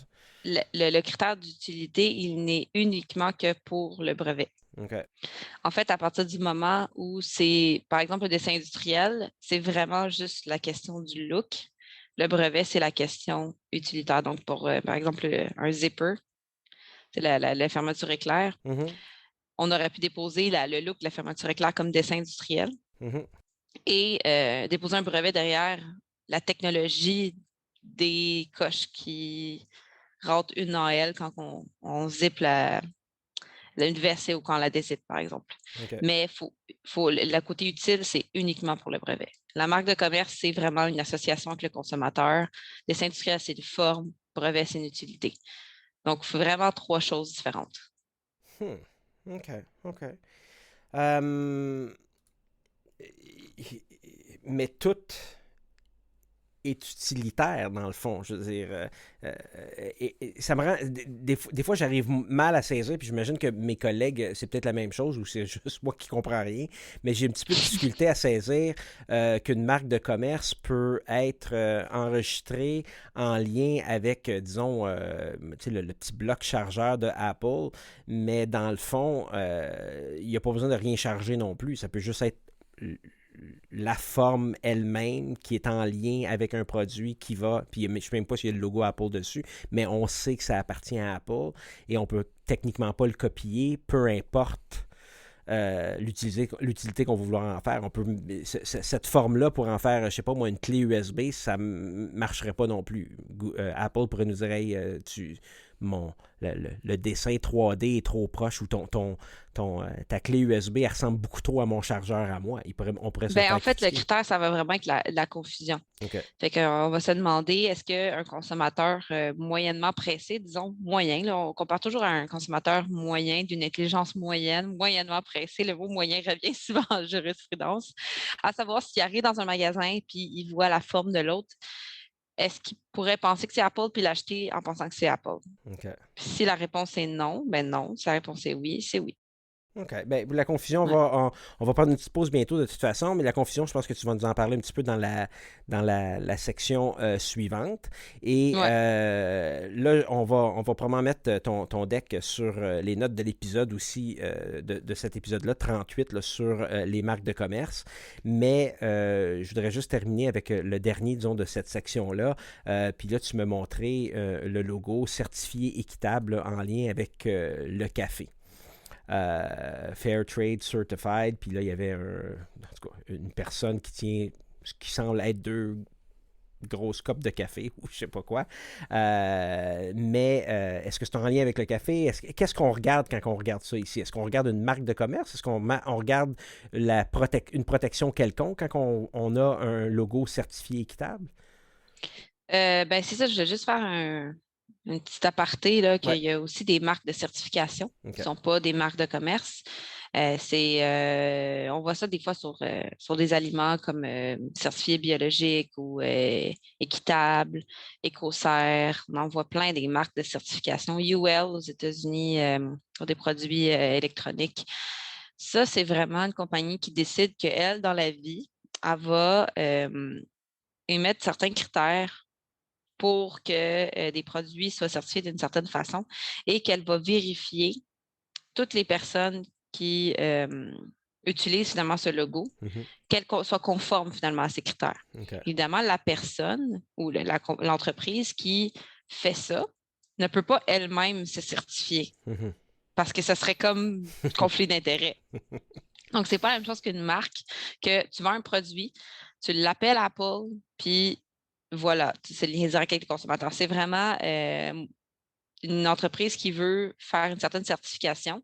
là. le critère d'utilité, il n'est uniquement que pour le brevet. OK. En fait, à partir du moment où c'est, par exemple, le dessin industriel, c'est vraiment juste la question du look. Le brevet, c'est la question utilitaire. Donc, pour, par exemple, un zipper, c'est la fermeture éclair. Mhm, On aurait pu déposer le look de la fermeture éclair comme dessin industriel mhm, et déposer un brevet derrière la technologie des coches qui rentrent une dans elle quand on zip une veste ou quand on la dézippe, par exemple. OK. Mais le côté utile, c'est uniquement pour le brevet. La marque de commerce, c'est vraiment une association avec le consommateur. Dessin industriel, c'est une forme. Brevet, c'est une utilité. Donc, vraiment trois choses différentes. Hmm, OK. OK. Euh, mais toutes est utilitaire, dans le fond. Je veux dire, et ça me rend... Des fois, j'arrive mal à saisir, puis j'imagine que mes collègues, c'est peut-être la même chose, ou c'est juste moi qui comprends rien, mais j'ai un petit peu de difficulté à saisir qu'une marque de commerce peut être enregistrée en lien avec, disons, le petit bloc chargeur de Apple, mais dans le fond, il n'y a pas besoin de rien charger non plus. Ça peut juste être la forme elle-même qui est en lien avec un produit qui va, puis je ne sais même pas s'il y a le logo Apple dessus, mais on sait que ça appartient à Apple et on peut techniquement pas le copier, peu importe l'utilité qu'on va vouloir en faire. On peut, cette forme-là, pour en faire, je sais pas moi, une clé USB, ça marcherait pas non plus. Apple pourrait nous dire, hey, le dessin 3D est trop proche, ou ta clé USB, elle ressemble beaucoup trop à mon chargeur à moi. On pourrait se faire En fait, critiquer. le critère, ça va vraiment être la confusion. Okay. Fait qu'on va se demander, est-ce qu'un consommateur moyennement pressé, disons moyen, là, on compare toujours à un consommateur moyen, d'une intelligence moyenne, moyennement pressé, le mot moyen revient souvent en jurisprudence, à savoir s'il arrive dans un magasin puis il voit la forme de l'autre, est-ce qu'il pourrait penser que c'est Apple puis l'acheter en pensant que c'est Apple? Okay. Si la réponse est non, ben non. Si la réponse est oui, c'est oui. OK. Ben, la confusion, on va prendre une petite pause bientôt de toute façon, mais la confusion, je pense que tu vas nous en parler un petit peu dans la section suivante. Et là, on va probablement mettre ton deck sur les notes de l'épisode aussi, de cet épisode-là, 38, là, sur les marques de commerce. Mais je voudrais juste terminer avec le dernier, disons, de cette section-là. Puis là, tu m'as montré le logo certifié équitable en lien avec le café. Fair Trade Certified, puis là, il y avait en tout cas, une personne qui semble être 2 grosses copes de café, ou je sais pas quoi. Mais est-ce que c'est en lien avec le café? Qu'est-ce qu'on regarde quand on regarde ça ici? Est-ce qu'on regarde une marque de commerce? Est-ce qu'on regarde une protection quelconque quand on a un logo certifié équitable? C'est ça, je voulais juste faire un petit aparté, là, qu'il y a aussi des marques de certification qui ne sont pas des marques de commerce. On voit ça des fois sur des aliments comme certifiés biologiques ou équitables, EcoCert. On en voit plein des marques de certification. UL aux États-Unis pour des produits électroniques. Ça, c'est vraiment une compagnie qui décide qu'elle, dans la vie, elle va émettre certains critères pour que des produits soient certifiés d'une certaine façon et qu'elle va vérifier toutes les personnes qui utilisent finalement ce logo, qu'elles soient conformes finalement à ces critères. Évidemment, la personne ou l'entreprise qui fait ça ne peut pas elle-même se certifier parce que ça serait comme conflit d'intérêt. Donc, c'est pas la même chose qu'une marque, que tu vends un produit, tu l'appelles Apple, puis voilà, c'est le lien direct avec les consommateurs. C'est vraiment une entreprise qui veut faire une certaine certification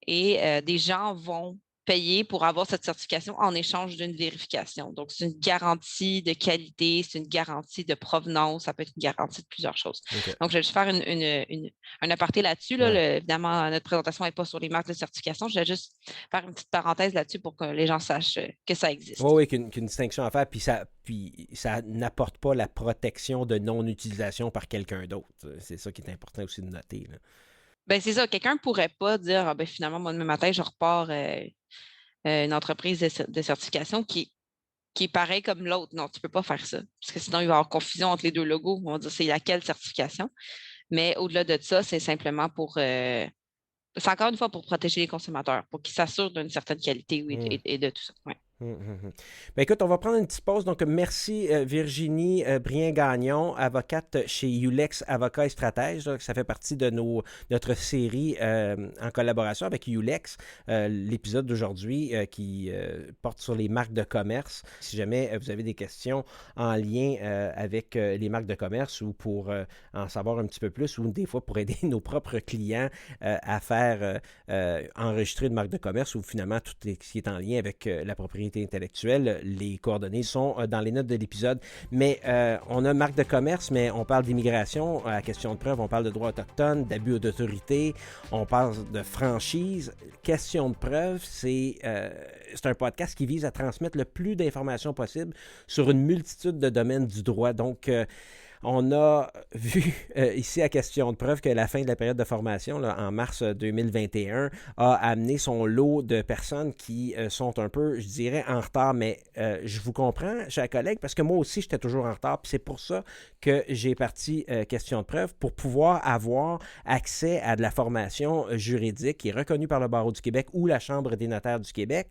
et des gens vont payer pour avoir cette certification en échange d'une vérification. Donc, c'est une garantie de qualité, c'est une garantie de provenance, ça peut être une garantie de plusieurs choses. Donc, je vais juste faire un aparté là-dessus. Là. Évidemment, notre présentation n'est pas sur les marques de certification. Je vais juste faire une petite parenthèse là-dessus pour que les gens sachent que ça existe. Oui, qu'une distinction à faire, puis ça n'apporte pas la protection de non-utilisation par quelqu'un d'autre. C'est ça qui est important aussi de noter, là. C'est ça. Quelqu'un ne pourrait pas dire finalement, moi, demain matin, je repars une entreprise de certification qui est pareil comme l'autre. Non, tu ne peux pas faire ça. Parce que sinon, il va y avoir confusion entre les deux logos. On va dire c'est laquelle certification. Mais au-delà de ça, c'est simplement c'est encore une fois pour protéger les consommateurs, pour qu'ils s'assurent d'une certaine qualité et de tout ça. Ouais. Écoute, on va prendre une petite pause. Donc, merci Virginie Brien-Gagnon, avocate chez Ulex Avocats et Stratèges. Donc, ça fait partie de notre série en collaboration avec Ulex. L'épisode d'aujourd'hui qui porte sur les marques de commerce. Si jamais vous avez des questions en lien avec les marques de commerce ou pour en savoir un petit peu plus ou des fois pour aider nos propres clients à faire enregistrer une marque de commerce ou finalement tout ce qui est en lien avec la propriété propriété intellectuelle. Les coordonnées sont dans les notes de l'épisode. Mais on a marque de commerce, mais on parle d'immigration à question de preuve, on parle de droits autochtones, d'abus d'autorité, on parle de franchise. Question de preuve, c'est un podcast qui vise à transmettre le plus d'informations possible sur une multitude de domaines du droit. Donc, on a vu ici à question de preuve que la fin de la période de formation, là, en mars 2021, a amené son lot de personnes qui sont un peu, je dirais, en retard. Mais je vous comprends, chers collègues, parce que moi aussi, j'étais toujours en retard. Puis c'est pour ça que j'ai parti question de preuve, pour pouvoir avoir accès à de la formation juridique qui est reconnue par le Barreau du Québec ou la Chambre des notaires du Québec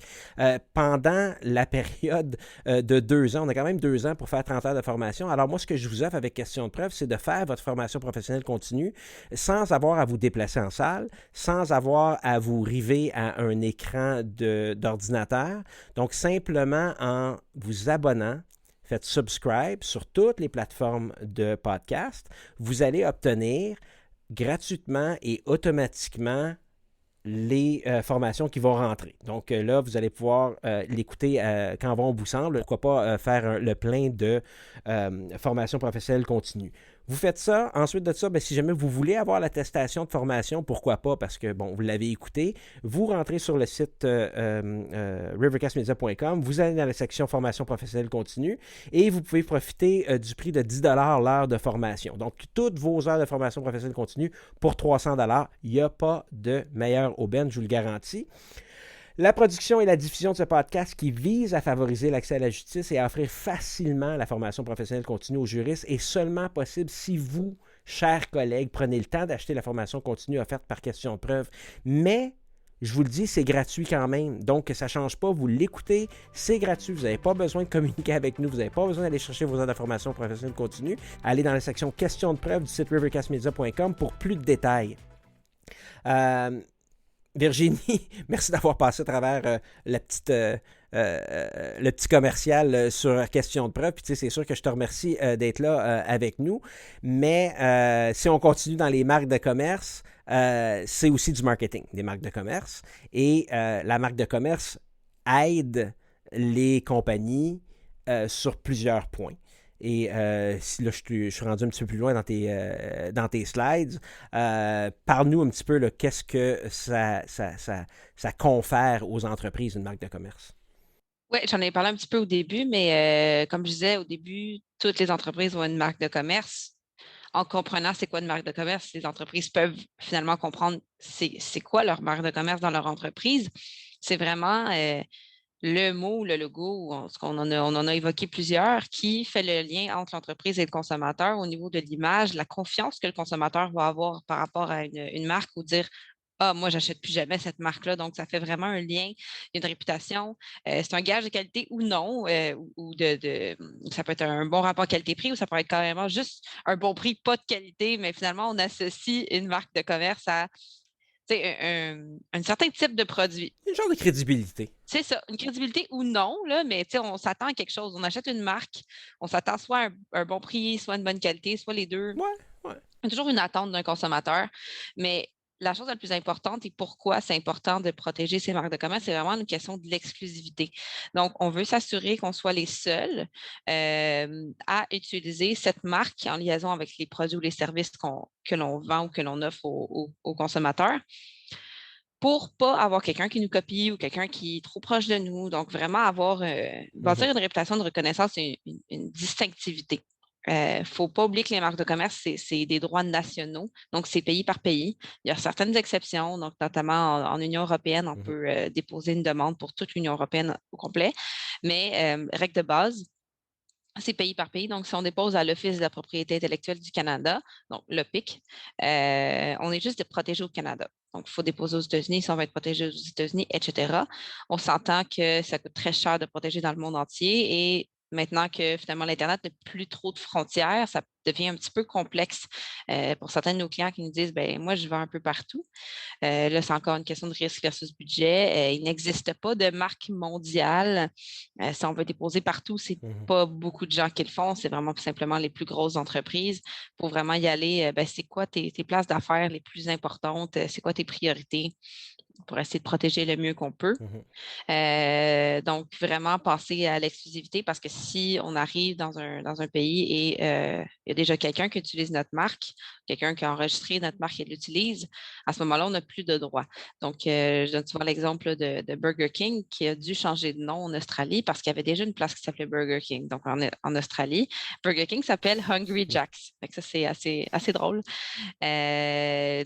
pendant la période de 2 ans. On a quand même 2 ans pour faire 30 heures de formation. Alors moi, ce que je vous offre avec question de preuve, c'est de faire votre formation professionnelle continue sans avoir à vous déplacer en salle, sans avoir à vous river à un écran d'ordinateur. Donc, simplement en vous abonnant, faites subscribe sur toutes les plateformes de podcast, vous allez obtenir gratuitement et automatiquement les formations qui vont rentrer. Donc là, vous allez pouvoir l'écouter quand bon vous semble. Pourquoi pas faire le plein de formation professionnelle continue. Vous faites ça. Ensuite de ça, si jamais vous voulez avoir l'attestation de formation, pourquoi pas, parce que, bon, vous l'avez écouté, vous rentrez sur le site rivercastmedia.com, vous allez dans la section formation professionnelle continue et vous pouvez profiter du prix de 10 $ l'heure de formation. Donc, toutes vos heures de formation professionnelle continue pour 300 $. Il n'y a pas de meilleure aubaine, je vous le garantis. La production et la diffusion de ce podcast qui vise à favoriser l'accès à la justice et à offrir facilement la formation professionnelle continue aux juristes est seulement possible si vous, chers collègues, prenez le temps d'acheter la formation continue offerte par question de preuve. Mais, je vous le dis, c'est gratuit quand même. Donc, ça ne change pas. Vous l'écoutez, c'est gratuit. Vous n'avez pas besoin de communiquer avec nous. Vous n'avez pas besoin d'aller chercher vos heures de formation professionnelle continue. Allez dans la section questions de preuve du site rivercastmedia.com pour plus de détails. Virginie, merci d'avoir passé à travers le petit commercial sur question de preuve. Puis, tu sais, c'est sûr que je te remercie d'être là avec nous. Mais si on continue dans les marques de commerce, c'est aussi du marketing, des marques de commerce. Et la marque de commerce aide les compagnies sur plusieurs points. Et si là, je suis rendu un petit peu plus loin dans tes slides. Parle-nous un petit peu, là, qu'est-ce que ça confère aux entreprises, une marque de commerce? Oui, j'en ai parlé un petit peu au début, mais comme je disais au début, toutes les entreprises ont une marque de commerce. En comprenant c'est quoi une marque de commerce, les entreprises peuvent finalement comprendre c'est quoi leur marque de commerce dans leur entreprise. C'est vraiment le mot, le logo, on en a évoqué plusieurs, qui fait le lien entre l'entreprise et le consommateur au niveau de l'image, la confiance que le consommateur va avoir par rapport à une marque ou dire ah, moi, j'achète plus jamais cette marque-là. Donc, ça fait vraiment un lien, une réputation. C'est un gage de qualité ou non, ça peut être un bon rapport qualité-prix ou ça peut être carrément juste un bon prix, pas de qualité, mais finalement, on associe une marque de commerce à un certain type de produit. Une genre de crédibilité. C'est ça, une crédibilité ou non, là, mais on s'attend à quelque chose. On achète une marque, on s'attend soit à un bon prix, soit une bonne qualité, soit les deux. Ouais. Il y a toujours une attente d'un consommateur, mais la chose la plus importante et pourquoi c'est important de protéger ces marques de commerce, c'est vraiment une question de l'exclusivité. Donc, on veut s'assurer qu'on soit les seuls à utiliser cette marque en liaison avec les produits ou les services que l'on vend ou que l'on offre aux consommateurs pour ne pas avoir quelqu'un qui nous copie ou quelqu'un qui est trop proche de nous. Donc, vraiment avoir bâtir une réputation de reconnaissance et une distinctivité. Il ne faut pas oublier que les marques de commerce, c'est des droits nationaux, donc c'est pays par pays. Il y a certaines exceptions, donc notamment en Union européenne, on peut déposer une demande pour toute l'Union européenne au complet, mais règle de base, c'est pays par pays. Donc, si on dépose à l'Office de la propriété intellectuelle du Canada, donc l'OPIC, on est juste protégé au Canada. Donc, il faut déposer aux États-Unis si on veut être protégé aux États-Unis, etc. On s'entend que ça coûte très cher de protéger dans le monde entier et maintenant que finalement l'Internet n'a plus trop de frontières, ça devient un petit peu complexe pour certains de nos clients qui nous disent ben moi, je vends un peu partout. Là, c'est encore une question de risque versus budget. Il n'existe pas de marque mondiale. Si on veut déposer partout, c'est pas beaucoup de gens qui le font. C'est vraiment simplement les plus grosses entreprises. Pour vraiment y aller, c'est quoi tes places d'affaires les plus importantes? C'est quoi tes priorités? pour essayer de protéger le mieux qu'on peut. Donc, vraiment passer à l'exclusivité parce que si on arrive dans un pays et il y a déjà quelqu'un qui utilise notre marque, quelqu'un qui a enregistré notre marque et l'utilise, à ce moment-là, on n'a plus de droit. Donc, je donne souvent l'exemple de Burger King qui a dû changer de nom en Australie parce qu'il y avait déjà une place qui s'appelait Burger King. Donc, en Australie, Burger King s'appelle Hungry Jack's. Fait que ça, c'est assez drôle.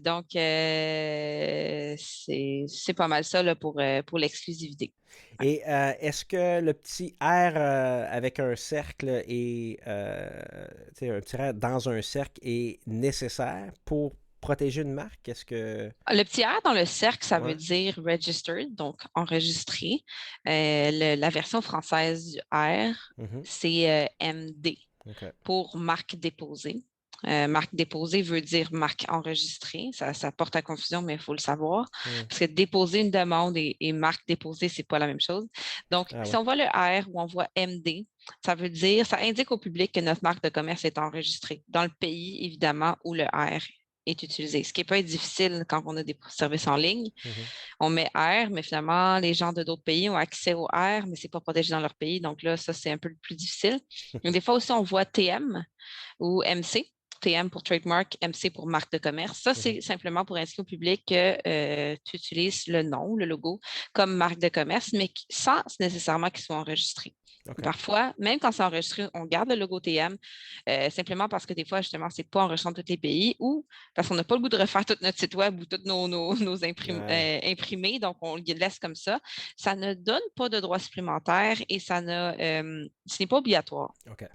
Donc, c'est pas mal ça là, pour l'exclusivité. Et est-ce que le petit R avec un cercle et un petit R dans un cercle est nécessaire pour protéger une marque? Est-ce que... Le petit R dans le cercle, ça veut Ouais. dire registered, donc enregistré. La version française du R, Mhm. c'est MD OK. pour marque déposée. Marque déposée veut dire marque enregistrée. Ça porte à confusion, mais il faut le savoir. Mm. Parce que déposer une demande et marque déposée, c'est pas la même chose. Donc, Ah si ouais. on voit le R ou on voit MD, ça veut dire, ça indique au public que notre marque de commerce est enregistrée dans le pays, évidemment, où le R est utilisé. Ce qui peut être difficile quand on a des services en ligne. Mhm. On met R, mais finalement, les gens de d'autres pays ont accès au R, mais ce n'est pas protégé dans leur pays. Donc là, ça, c'est un peu plus difficile. Donc, des fois aussi, on voit TM ou MC. TM pour trademark, MC pour marque de commerce. Ça, Mhm. c'est simplement pour indiquer au public que tu utilises le nom, le logo, comme marque de commerce, mais sans nécessairement qu'il soit enregistré. OK. Parfois, même quand c'est enregistré, on garde le logo TM simplement parce que des fois, justement, c'est pas enregistré dans tous les pays ou parce qu'on n'a pas le goût de refaire tout notre site web ou tous nos Ouais. imprimés, donc on le laisse comme ça. Ça ne donne pas de droits supplémentaires et ce n'est pas obligatoire. OK.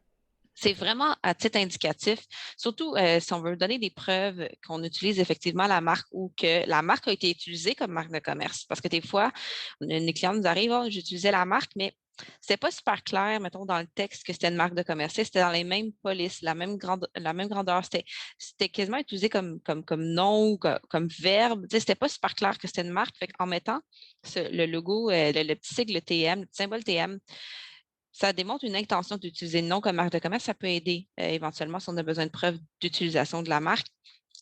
C'est OK. vraiment à titre indicatif, surtout si on veut donner des preuves qu'on utilise effectivement la marque ou que la marque a été utilisée comme marque de commerce. Parce que des fois, les clients nous arrivent, oh, j'utilisais la marque, mais c'était pas super clair, mettons, dans le texte que c'était une marque de commerce. C'était dans les mêmes polices, la même grandeur. C'était quasiment utilisé comme nom ou comme verbe. C'était pas super clair que c'était une marque. Fait en mettant le logo, le petit sigle TM, le petit symbole TM, ça démontre une intention d'utiliser le nom comme marque de commerce. Ça peut aider éventuellement si on a besoin de preuves d'utilisation de la marque.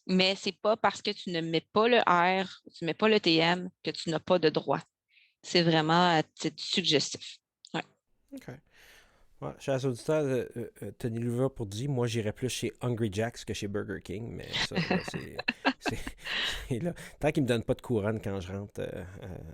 Mais ce n'est pas parce que tu ne mets pas le R, tu ne mets pas le TM que tu n'as pas de droit. C'est vraiment à titre suggestif. Ouais. OK. Ouais, chers auditeurs, tenez le pour dire, moi j'irais plus chez Hungry Jack's que chez Burger King, mais ça, là, c'est, là. Tant qu'ils me donnent pas de couronne quand je rentre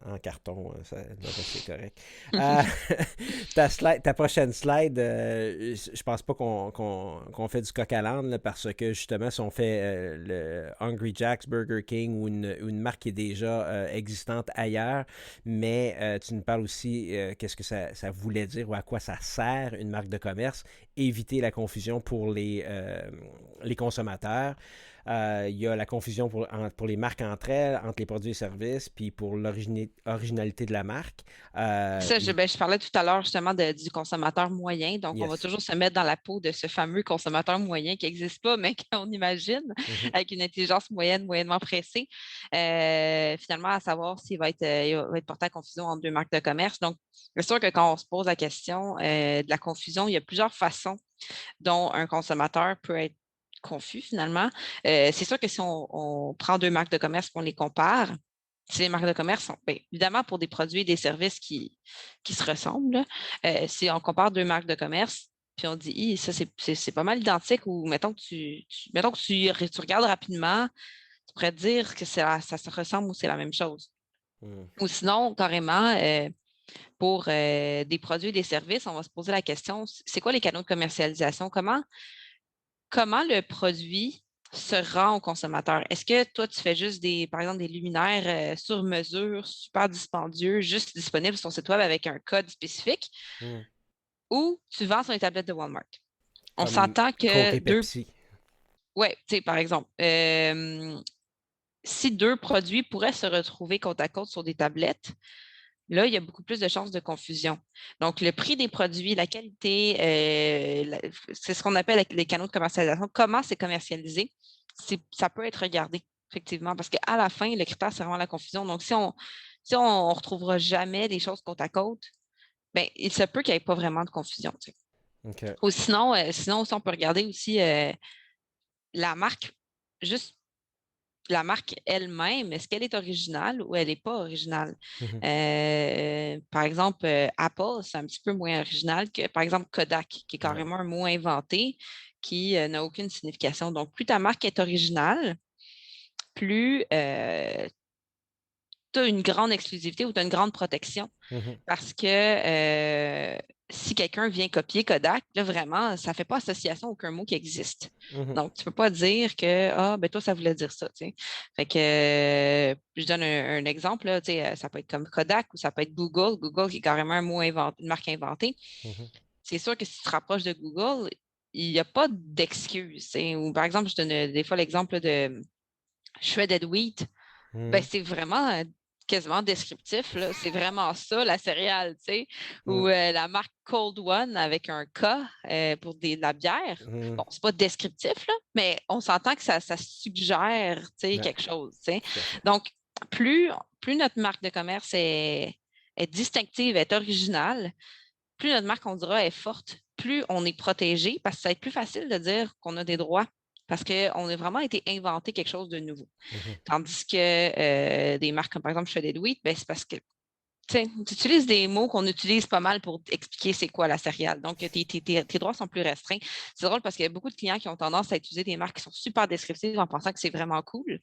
en carton, là, c'est correct. Euh, ta prochaine slide, je pense pas qu'on fait du coq à l'âne, là, parce que justement, si on fait le Hungry Jack's, Burger King ou une marque qui est déjà existante ailleurs, mais tu nous parles aussi qu'est-ce que ça voulait dire ou à quoi ça sert une marque de commerce, éviter la confusion pour les consommateurs. Il y a la confusion pour les marques entre elles, entre les produits et services, puis pour l'originalité de la marque. Ça, je parlais tout à l'heure justement du consommateur moyen. Donc, on va Yes. toujours se mettre dans la peau de ce fameux consommateur moyen qui n'existe pas, mais qu'on imagine, Mm-hmm. avec une intelligence moyenne, moyennement pressée. Finalement, à savoir s'il il va être porté à confusion entre deux marques de commerce. Donc, c'est sûr que quand on se pose la question de la confusion, il y a plusieurs façons dont un consommateur peut être confus finalement. C'est sûr que si on prend deux marques de commerce et qu'on les compare, si les marques de commerce sont, bien, évidemment, pour des produits et des services qui se ressemblent, si on compare deux marques de commerce, puis on dit, ça, c'est pas mal identique, ou mettons que tu regardes rapidement, tu pourrais te dire que ça se ressemble ou c'est la même chose. Mm. Ou sinon, carrément, pour des produits et des services, on va se poser la question, c'est quoi les canaux de commercialisation? Comment le produit se rend au consommateur? Est-ce que toi, tu fais juste par exemple, des luminaires sur mesure, super dispendieux, juste disponibles sur ton site web avec un code spécifique, Mm. ou tu vends sur les tablettes de Walmart? On Comme s'entend Coke que et Pepsi. ouais, tu sais, par exemple, si deux produits pourraient se retrouver côte à côte sur des tablettes, là, il y a beaucoup plus de chances de confusion. Donc, le prix des produits, la qualité, c'est ce qu'on appelle les canaux de commercialisation. Comment c'est commercialisé? Ça peut être regardé, effectivement, parce qu'à la fin, le critère, c'est vraiment la confusion. Donc, si on ne retrouvera jamais des choses côte à côte, ben, il se peut qu'il n'y ait pas vraiment de confusion. Tu sais. OK. Ou sinon, si on peut regarder aussi la marque, juste la marque elle-même, est-ce qu'elle est originale ou elle n'est pas originale? Mhm. Par exemple, Apple, c'est un petit peu moins original que, par exemple, Kodak, qui est Ouais. carrément un mot inventé qui n'a aucune signification. Donc, plus ta marque est originale, plus tu as une grande exclusivité ou tu as une grande protection. Mhm. Parce que si quelqu'un vient copier Kodak, là, vraiment, ça ne fait pas association à aucun mot qui existe. Mhm. Donc, tu ne peux pas dire que, ah, ben toi, ça voulait dire ça, tu sais. Fait que, je donne un exemple, là, tu sais, ça peut être comme Kodak ou ça peut être Google. Google, qui est carrément un mot inventé, une marque inventée. Mhm. C'est sûr que si tu te rapproches de Google, il n'y a pas d'excuse, tu sais. Ou par exemple, je donne des fois l'exemple de Shredded Wheat. Ben, Mhm. c'est vraiment quasiment descriptif, là. C'est vraiment ça, la céréale, tu sais. Mhm. Ou la marque Cold One avec un K pour de la bière. Mhm. Bon, c'est pas descriptif, là, mais on s'entend que ça suggère, tu sais, Ouais, quelque chose, tu sais. tout à fait. Donc, plus notre marque de commerce est distinctive, est originale, plus notre marque, on dira, est forte, plus on est protégé, parce que ça va être plus facile de dire qu'on a des droits, parce qu'on a vraiment été inventé quelque chose de nouveau. Mhm. Tandis que des marques comme par exemple Shredded Wheat, ben, c'est parce que tu utilises des mots qu'on utilise pas mal pour expliquer c'est quoi la céréale. Donc, tes droits sont plus restreints. C'est drôle parce qu'il y a beaucoup de clients qui ont tendance à utiliser des marques qui sont super descriptives en pensant que c'est vraiment cool,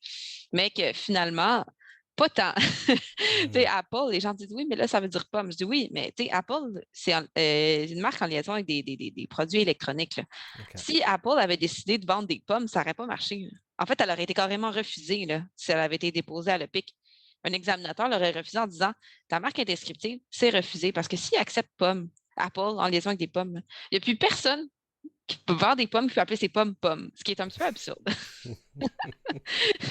mais que finalement, pas tant. Tu sais, Mhm. Apple, les gens disent oui, mais là, ça veut dire pomme. Je dis oui, mais tu sais, Apple, c'est une marque en liaison avec des produits électroniques, là. OK. Si Apple avait décidé de vendre des pommes, ça n'aurait pas marché, là. En fait, elle aurait été carrément refusée là, si elle avait été déposée à l'EPIC. Un examinateur l'aurait refusé en disant ta marque est descriptive, c'est refusé. Parce que s'il accepte pomme, Apple en liaison avec des pommes, il n'y a plus personne qui peut vendre des pommes qui peut appeler ses pommes pommes, ce qui est un petit peu absurde.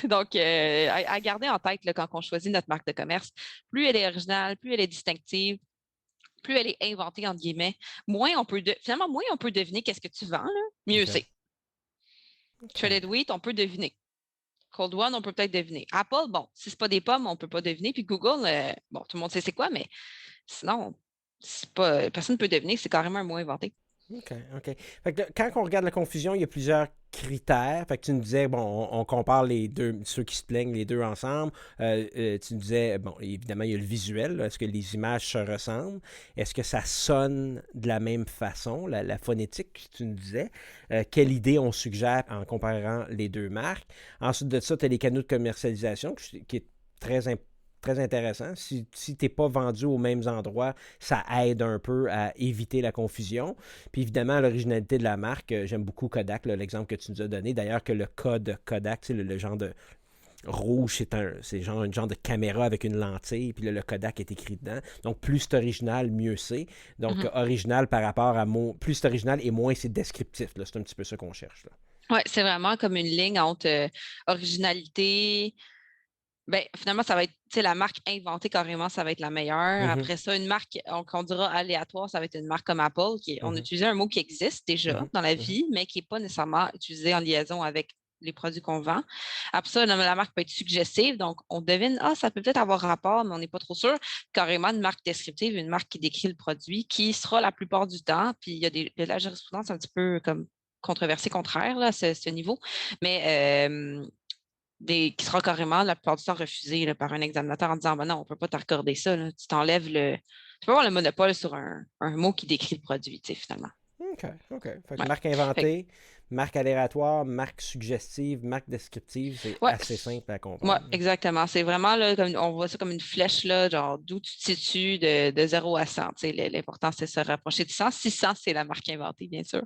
Donc, à garder en tête là, quand on choisit notre marque de commerce, plus elle est originale, plus elle est distinctive, plus elle est inventée, entre guillemets, finalement, moins on peut deviner qu'est-ce que tu vends, là, mieux OK. c'est. OK. Shredded wheat, on peut deviner. Cold One, on peut peut-être deviner. Apple, bon, si c'est pas des pommes, on peut pas deviner. Puis Google, bon, tout le monde sait c'est quoi, mais sinon, c'est pas, personne ne peut deviner, c'est carrément un mot inventé. OK, OK. Fait que quand on regarde la confusion, il y a plusieurs critères. Fait que tu nous disais, bon, on compare les deux, ceux qui se plaignent, les deux ensemble. Tu nous disais, bon, évidemment, il y a le visuel. Là. Est-ce que les images se ressemblent? Est-ce que ça sonne de la même façon, la phonétique, tu nous disais? Quelle idée on suggère en comparant les deux marques? Ensuite de ça, tu as les canaux de commercialisation, qui est très important. Très intéressant. Si tu n'es pas vendu aux mêmes endroits, ça aide un peu à éviter la confusion. Puis évidemment, l'originalité de la marque, j'aime beaucoup Kodak, là, l'exemple que tu nous as donné. D'ailleurs, que le code Kodak, le genre de rouge, c'est genre un genre de caméra avec une lentille, puis là, le Kodak est écrit dedans. Donc, plus c'est original, mieux c'est. Donc, Mhm. original par rapport à plus c'est original et moins c'est descriptif. Là. C'est un petit peu ça qu'on cherche. Là. Ouais, c'est vraiment comme une ligne entre originalité. Ben, finalement, ça va être, tu sais, la marque inventée carrément, ça va être la meilleure. Mhm, Après ça, une marque qu'on dira aléatoire, ça va être une marque comme Apple, on mhm, utilise un mot qui existe déjà mhm, dans la mhm, vie, mais qui n'est pas nécessairement utilisé en liaison avec les produits qu'on vend. Après ça, la marque peut être suggestive, donc on devine, ah, ça peut peut-être avoir rapport, mais on n'est pas trop sûr. Carrément, une marque descriptive, une marque qui décrit le produit, qui sera la plupart du temps, puis il y a de la jurisprudence un petit peu comme controversée contraire là, à ce niveau, mais qui sera carrément la plupart du temps refusé là, par un examinateur en disant ben non, on ne peut pas t'accorder ça. Là. Tu t'enlèves le. Tu peux avoir le monopole sur un mot qui décrit le produit, tu sais, finalement. OK, OK. Fait que Ouais. marque Fait que, inventée, marque aléatoire, marque suggestive, marque descriptive, c'est ouais, assez simple à ouais, comprendre. exactement. C'est vraiment là, comme on voit ça comme une flèche, là, genre d'où tu te situes de 0 à 100. Tu sais, l'important, c'est de se rapprocher de 100. Si 100, c'est la marque inventée, bien sûr.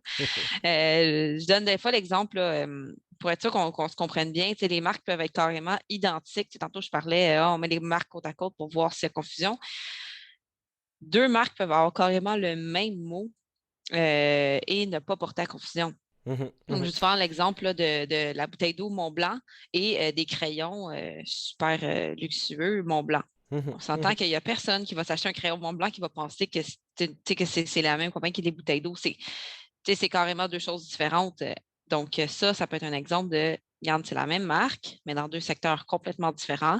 Je donne des fois l'exemple là, pour être sûr qu'on se comprenne bien. Tu sais, les marques peuvent être carrément identiques. Tu sais, tantôt, je parlais, on met les marques côte à côte pour voir s'il y a confusion. Deux marques peuvent avoir carrément le même mot et ne pas porter à confusion. Mhm, Donc, mhm, je vais te faire l'exemple là, de la bouteille d'eau Mont-Blanc et des crayons super luxueux Mont-Blanc. mhm, On s'entend mhm, qu'il n'y a personne qui va s'acheter un crayon Mont-Blanc qui va penser que c'est la même compagnie qui des bouteilles d'eau. C'est carrément deux choses différentes. Donc, ça peut être un exemple de, regarde, c'est la même marque, mais dans deux secteurs complètement différents,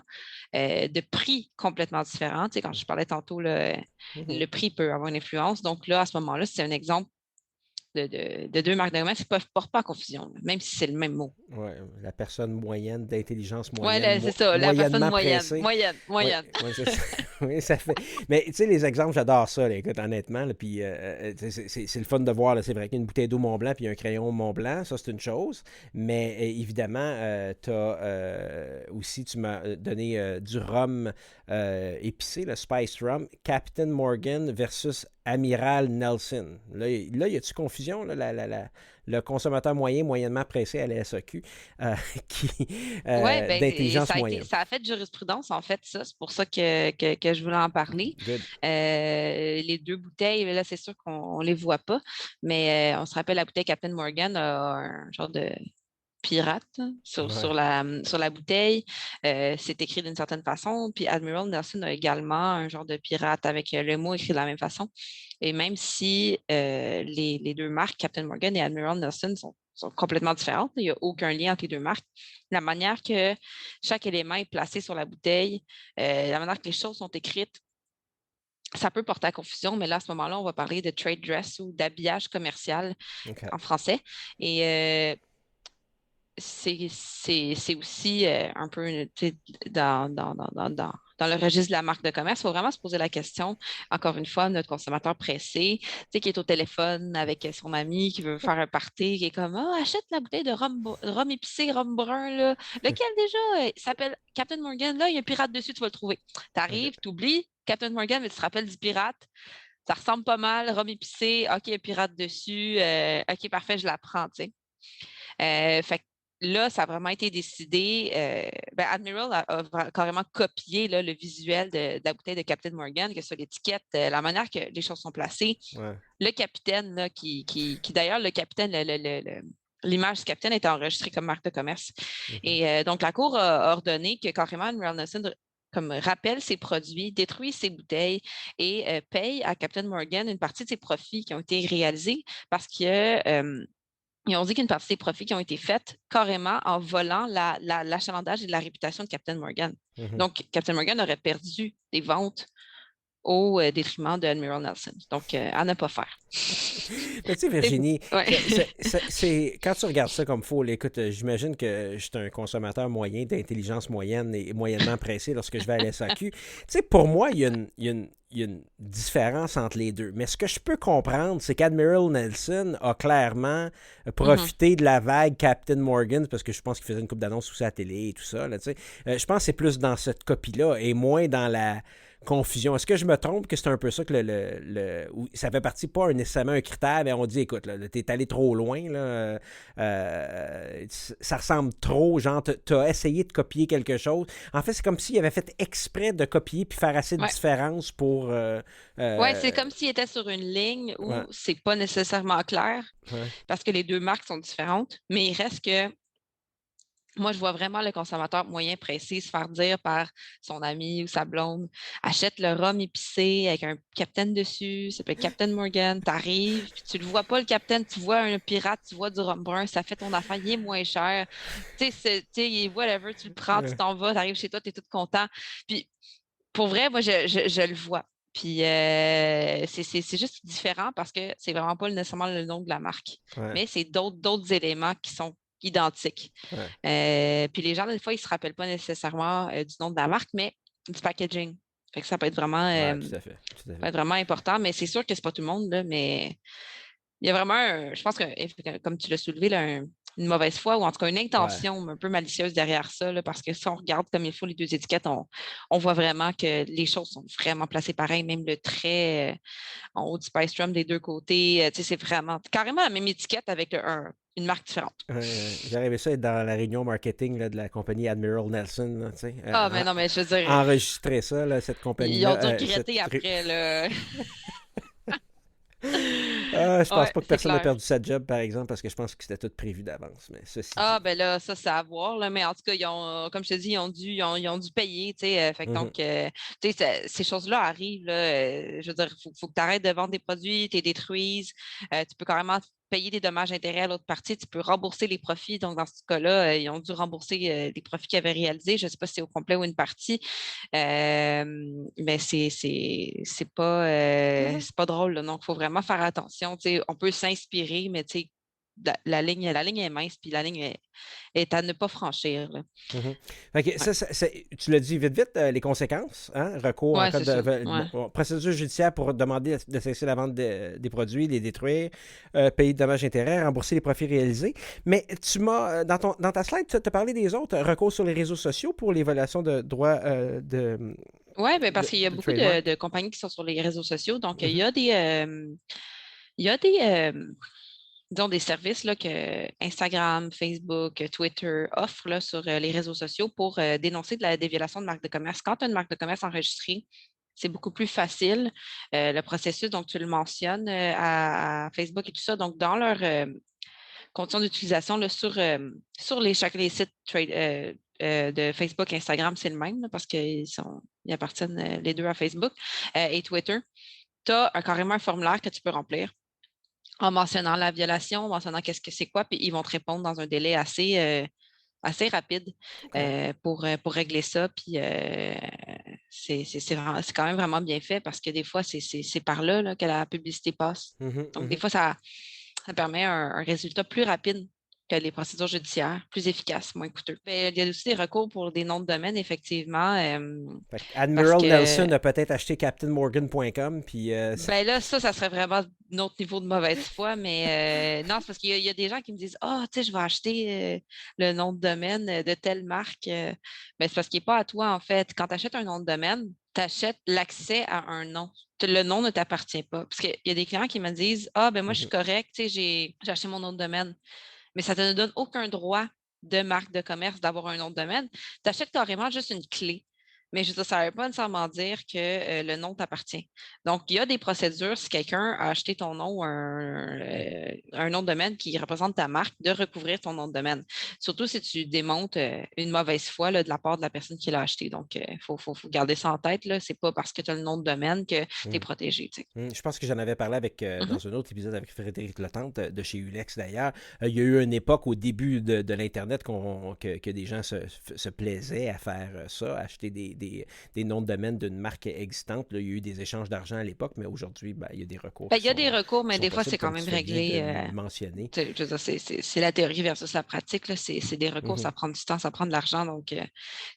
de prix complètement différents. Tu sais, quand je parlais tantôt, le mhm, prix peut avoir une influence. Donc là, à ce moment-là, c'est un exemple de deux marques de commerce qui ne portent pas en confusion, là, même si c'est le même mot. Ouais, la personne moyenne, d'intelligence Oui, moyenne, c'est ça, la personne moyennement moyenne, pressée. moyenne, Oui, moyenne. ouais, c'est ça. Oui, ça fait. Mais tu sais, les exemples, j'adore ça, là, écoute, honnêtement. Là, puis c'est le fun de voir. Là, c'est vrai qu'une bouteille d'eau Mont Blanc puis un crayon Mont Blanc, ça c'est une chose. Mais évidemment, aussi, tu m'as donné du rhum épicé, le Spice Rum, Captain Morgan versus Amiral Nelson. Là y a-tu confusion, là, le consommateur moyen, moyennement pressé à la SAQ, qui Oui, ben, d'intelligence moyenne. ça a fait jurisprudence, en fait, ça. C'est pour ça que je voulais en parler. Good. Les deux bouteilles, là, c'est sûr qu'on ne les voit pas, mais on se rappelle la bouteille Captain Morgan a un genre de pirate hein, Ouais. sur la bouteille. C'est écrit d'une certaine façon. Puis Admiral Nelson a également un genre de pirate avec le mot écrit de la même façon. Et même si les deux marques, Captain Morgan et Admiral Nelson, sont complètement différentes, il n'y a aucun lien entre les deux marques. La manière que chaque élément est placé sur la bouteille, la manière que les choses sont écrites, ça peut porter à confusion, mais là, à ce moment-là, on va parler de trade dress ou d'habillage commercial OK. en français. Et c'est aussi un peu dans le registre de la marque de commerce. Il faut vraiment se poser la question, encore une fois, notre consommateur pressé, qui est au téléphone avec son ami, qui veut faire un party, qui est comme ah, achète la bouteille de rhum épicé, rhum brun, là. Lequel déjà? Il s'appelle Captain Morgan, là, il y a un pirate dessus, tu vas le trouver. Tu OK. arrives, tu oublies Captain Morgan, mais tu te rappelles du pirate. Ça ressemble pas mal, rhum épicé, OK, il y a un pirate dessus, OK, parfait, je la prends, tu sais. Fait que là, ça a vraiment été décidé. Admiral a carrément copié là, le visuel de la bouteille de Captain Morgan, que sur l'étiquette, la manière que les choses sont placées. Ouais. Le capitaine, là, qui d'ailleurs, le capitaine, l'image du capitaine était enregistrée comme marque de commerce. Mhm. Et donc, la Cour a ordonné que carrément Admiral Nelson comme rappelle ses produits, détruit ses bouteilles et paye à Captain Morgan une partie de ses profits qui ont été réalisés parce que ils ont dit qu'une partie des profits qui ont été faits carrément en volant l'achalandage et la réputation de Captain Morgan. Mhm. Donc, Captain Morgan aurait perdu des ventes au détriment de Admiral Nelson. Donc, à ne pas faire. Mais tu sais, C'est Virginie, ouais. quand tu regardes ça comme faux, écoute, j'imagine que je suis un consommateur moyen, d'intelligence moyenne et moyennement pressé lorsque je vais à la SAQ. Tu sais, pour moi, il y a une différence entre les deux. Mais ce que je peux comprendre, c'est qu'Admiral Nelson a clairement Mhm. profité de la vague Captain Morgan, parce que je pense qu'il faisait une coupe d'annonces sous sa télé et tout ça. Là, tu sais. Je pense que c'est plus dans cette copie-là et moins dans la confusion. Est-ce que je me trompe que c'est un peu ça que ça fait partie, pas nécessairement un critère, mais on dit, écoute, là, t'es allé trop loin, là, ça ressemble trop, genre, t'as essayé de copier quelque chose. En fait, c'est comme s'il avait fait exprès de copier puis faire assez de Ouais. différence pour... Ouais, c'est comme s'il était sur une ligne ouais, où c'est pas nécessairement clair ouais, parce que les deux marques sont différentes, mais il reste que moi, je vois vraiment le consommateur moyen pressé se faire dire par son ami ou sa blonde, achète le rhum épicé avec un capitaine dessus, ça s'appelle Captain Morgan, t'arrives, puis tu le vois pas le capitaine, tu vois un pirate, tu vois du rhum brun, ça fait ton affaire, il est moins cher. Tu sais, whatever, tu le prends, tu ouais, t'en vas, t'arrives chez toi, t'es tout content. Puis pour vrai, moi, je le vois. Puis c'est juste différent parce que c'est vraiment pas nécessairement le nom de la marque, ouais, mais c'est d'autres éléments qui sont identiques. ouais, Puis les gens, des fois, ils ne se rappellent pas nécessairement du nom de la marque, mais du packaging. Fait que ça ouais, tout à fait, tout à peut fait. être vraiment important, mais c'est sûr que c'est pas tout le monde, là, mais il y a vraiment, je pense que, comme tu l'as soulevé, là, une mauvaise foi ou en tout cas une Ouais. intention un peu malicieuse derrière ça, là, parce que si on regarde comme il faut les deux étiquettes, on voit vraiment que les choses sont vraiment placées pareil, même le trait en haut du Spice Rum des deux côtés, tu sais, c'est vraiment carrément la même étiquette avec une marque différente. J'aurais aimé ça être dans la réunion marketing là, de la compagnie Admiral Nelson, là, tu sais, Ah, mais non, mais je veux dire, enregistrer ça, là, cette ils ont compagnie-là. dû regretter Cette... après, là. Je pense Ouais, pas que c'est personne n'a clair. perdu sa job, par exemple, parce que je pense que c'était tout prévu d'avance. Mais ceci Ah, dit. ben là, ça, c'est à voir, là. Mais en tout cas, comme je te dis, ils ont dû payer, tu sais. Fait que Mhm. donc, tu sais, ces choses-là arrivent, là. Je veux dire, faut que tu arrêtes de vendre des produits, tu les détruises. Tu peux carrément payer des dommages-intérêts à l'autre partie. Tu peux rembourser les profits. Donc, dans ce cas-là, ils ont dû rembourser les profits qu'ils avaient réalisés. Je ne sais pas si c'est au complet ou une partie. mais Mhm. c'est pas drôle, là. Donc, il faut vraiment faire attention. Tu sais, on peut s'inspirer, mais tu sais, la ligne est mince, puis la ligne est à ne pas franchir, là. Mhm. Fait que Ouais, tu l'as dit vite, vite, les conséquences, hein? Recours en ouais, cas c'est de ça. Ouais. procédure judiciaire pour demander de cesser la vente des produits, les détruire, payer de dommages et intérêts, rembourser les profits réalisés. Mais tu m'as, dans ta slide, tu as parlé des autres recours sur les réseaux sociaux pour les violations de droits Ouais, ben parce qu'il y a de beaucoup trademark. de compagnies qui sont sur les réseaux sociaux. Donc, Mhm. il y a des, disons, des services là, que Instagram, Facebook, Twitter offrent là, sur les réseaux sociaux pour dénoncer des violations de marque de commerce. Quand tu as une marque de commerce enregistrée, c'est beaucoup plus facile. Le processus, donc tu le mentionnes à Facebook et tout ça. Donc, dans leur conditions d'utilisation là, sur les sites de Facebook et Instagram, c'est le même là, parce ils appartiennent les deux à Facebook et Twitter. Tu as carrément un formulaire que tu peux remplir en mentionnant la violation, en mentionnant qu'est-ce que c'est quoi, puis ils vont te répondre dans un délai assez rapide OK. pour régler ça. Puis c'est quand même vraiment bien fait parce que des fois, c'est par là, là, que la publicité passe. Mhm, Donc, des mhm. fois, ça permet un résultat plus rapide que les procédures judiciaires, plus efficaces, moins coûteux. Mais il y a aussi des recours pour des noms de domaine, effectivement, Fait que parce Admiral que Nelson a peut-être acheté CaptainMorgan.com, puis ben là, ça serait vraiment un autre niveau de mauvaise foi, mais non, c'est parce qu'il y a des gens qui me disent ah, tu sais, je vais acheter le nom de domaine de telle marque. Ben, c'est parce qu'il n'est pas à toi, en fait. Quand tu achètes un nom de domaine, tu achètes l'accès à un nom. Le nom ne t'appartient pas. Parce qu'il y a des clients qui me disent ah, ben moi, je suis mhm, correct, tu sais, j'ai acheté mon nom de domaine. Mais ça ne te donne aucun droit de marque de commerce d'avoir un nom de domaine. Tu achètes carrément juste une clé. Mais je veux dire, ça ne veut pas nécessairement dire que le nom t'appartient. Donc, il y a des procédures si quelqu'un a acheté ton nom ou un nom de domaine qui représente ta marque, de recouvrir ton nom de domaine. Surtout si tu démontes une mauvaise foi là, de la part de la personne qui l'a acheté. Donc, il faut garder ça en tête. Ce n'est pas parce que tu as le nom de domaine que tu es mhm. protégé. Tu sais. Je pense que j'en avais parlé avec, Mhm. dans un autre épisode avec Frédéric Letente de chez Ulex d'ailleurs. Il y a eu une époque au début de l'Internet que des gens se plaisaient à faire ça, acheter des noms de domaine d'une marque existante. Là, il y a eu des échanges d'argent à l'époque, mais aujourd'hui, ben, il y a des recours Ben, il y a des recours, qui mais sont des fois, possibles, c'est quand comme même tu fais bien de réglé. le mentionner. Tu sais, je veux dire, c'est la théorie versus la pratique, là. C'est des recours, Mhm. ça prend du temps, ça prend de l'argent. Donc,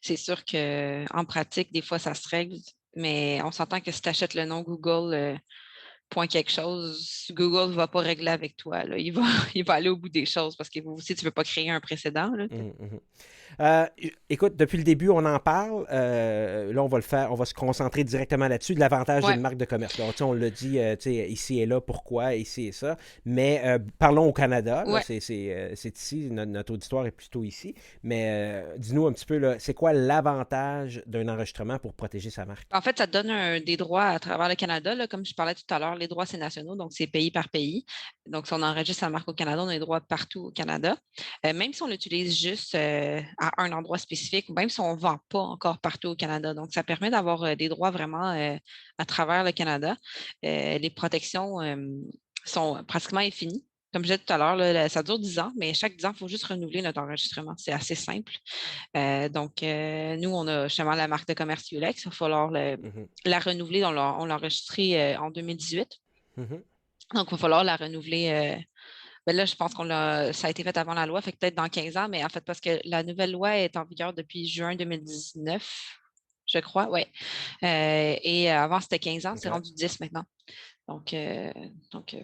c'est sûr qu'en pratique, des fois, ça se règle. Mais on s'entend que si tu achètes le nom Google, point quelque chose, Google ne va pas régler avec toi, là. Il va aller au bout des choses parce que vous aussi, tu ne veux pas créer un précédent, là, tu sais. Mhm, mhm. Écoute, depuis le début, on en parle. Là, on va le faire, on va se concentrer directement là-dessus, de l'avantage Ouais, d'une marque de commerce. Là, on l'a dit, ici et là, pourquoi, ici et ça. Mais parlons au Canada. Là, ouais. c'est ici, notre auditoire est plutôt ici. Mais dis-nous un petit peu, là, c'est quoi l'avantage d'un enregistrement pour protéger sa marque? En fait, ça te donne des droits à travers le Canada. Là, comme je parlais tout à l'heure, les droits, c'est nationaux, donc c'est pays par pays. Donc, si on enregistre sa marque au Canada, on a les droits partout au Canada. Même si on l'utilise juste à un endroit spécifique, ou même si on ne vend pas encore partout au Canada. Donc, ça permet d'avoir des droits vraiment à travers le Canada. Les protections sont pratiquement infinies. Comme je disais tout à l'heure, là, ça dure 10 ans, mais chaque 10 ans, il faut juste renouveler notre enregistrement. C'est assez simple. Donc, nous, on a justement la marque de commerce Ulex. Il va falloir Mhm, la renouveler. On l'a enregistrée en 2018. mhm. Donc, il va falloir la renouveler. Ben là, je pense ça a été fait avant la loi, fait que peut-être dans 15 ans, mais en fait, parce que la nouvelle loi est en vigueur depuis juin 2019, je crois, oui. Et avant, c'était 15 ans, c'est OK. rendu 10 maintenant. Donc,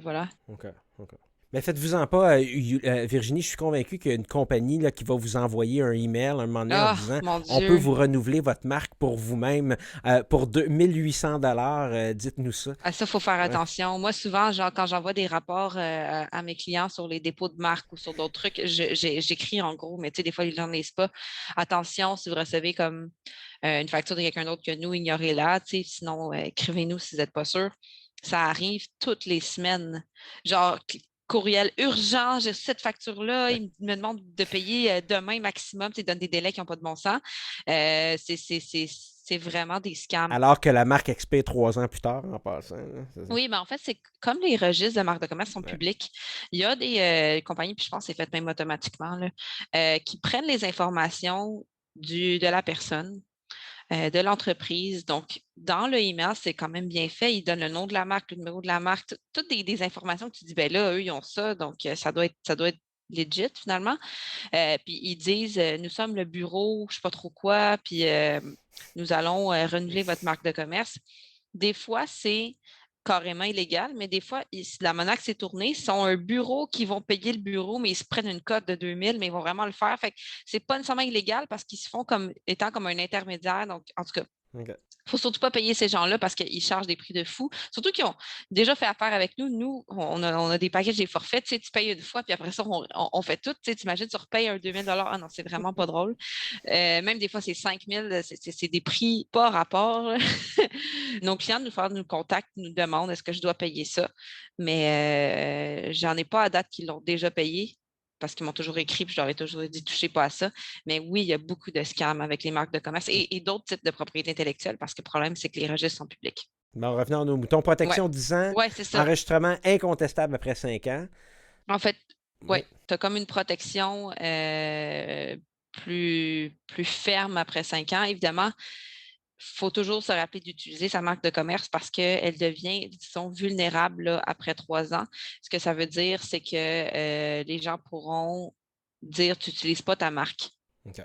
voilà. OK. OK. Mais faites-vous-en pas, Virginie, je suis convaincu qu'il y a une compagnie là, qui va vous envoyer un email un moment donné en Ah, disant mon on peut Dieu. vous renouveler votre marque pour vous-même pour 1800 $. Dites-nous ça. À ça, il faut faire Ouais. attention. Moi, souvent, genre, quand j'envoie des rapports à mes clients sur les dépôts de marque ou sur d'autres trucs, j'écris en gros, mais tu sais, des fois, ils n'en lisent pas. Attention, si vous recevez comme une facture de quelqu'un d'autre que nous, ignorez-la. Tu sais, sinon, écrivez-nous si vous n'êtes pas sûr. Ça arrive toutes les semaines. Genre, courriel urgent, j'ai reçu cette facture-là, Ouais. ils me demandent de payer demain maximum. Tu sais, ils donnent des délais qui n'ont pas de bon sens. C'est vraiment des scams. Alors que la marque expire 3 ans plus tard en passant. Là, c'est ça. Oui, mais en fait, c'est comme les registres de marques de commerce sont Ouais. publics. Il y a des compagnies, puis je pense que c'est fait même automatiquement, là, qui prennent les informations de la personne, de l'entreprise. Donc, dans le email, c'est quand même bien fait. Ils donnent le nom de la marque, le numéro de la marque, toutes des informations que tu dis, ben là, eux, ils ont ça, donc ça doit être legit finalement. Puis ils disent, nous sommes le bureau, je ne sais pas trop quoi, puis nous allons renouveler votre marque de commerce. Des fois, c'est carrément illégal, mais des fois, la menace s'est tournée. Ils sont un bureau qui vont payer le bureau, mais ils se prennent une cote de 2000, mais ils vont vraiment le faire. Fait que c'est pas nécessairement illégal parce qu'ils se font comme étant comme un intermédiaire. Donc, en tout cas, OK. il ne faut surtout pas payer ces gens-là parce qu'ils chargent des prix de fou. Surtout qu'ils ont déjà fait affaire avec nous. Nous, on a des packages, des forfaits. Tu sais, tu payes une fois, puis après ça, on fait tout. Tu sais, t'imagines, tu repayes un 2000. Ah non, c'est vraiment pas drôle. Même des fois, c'est 5000. C'est des prix pas rapport. Nos clients nous contactent, nous demandent est-ce que je dois payer ça. Mais j'en ai pas à date qu'ils l'ont déjà payé parce qu'ils m'ont toujours écrit, puis je leur ai toujours dit touchez pas à ça. Mais oui, il y a beaucoup de scams avec les marques de commerce et d'autres types de propriété intellectuelle parce que le problème, c'est que les registres sont publics. Bon, revenons à nos moutons. Ouais, Protection 10 ans, ouais, c'est ça. enregistrement incontestable après 5 ans. En fait, Oui. oui, tu as comme une protection plus ferme après 5 ans. Évidemment, il faut toujours se rappeler d'utiliser sa marque de commerce parce qu'elle devient, disons, vulnérable là, après 3 ans. Ce que ça veut dire, c'est que les gens pourront dire tu n'utilises pas ta marque. OK.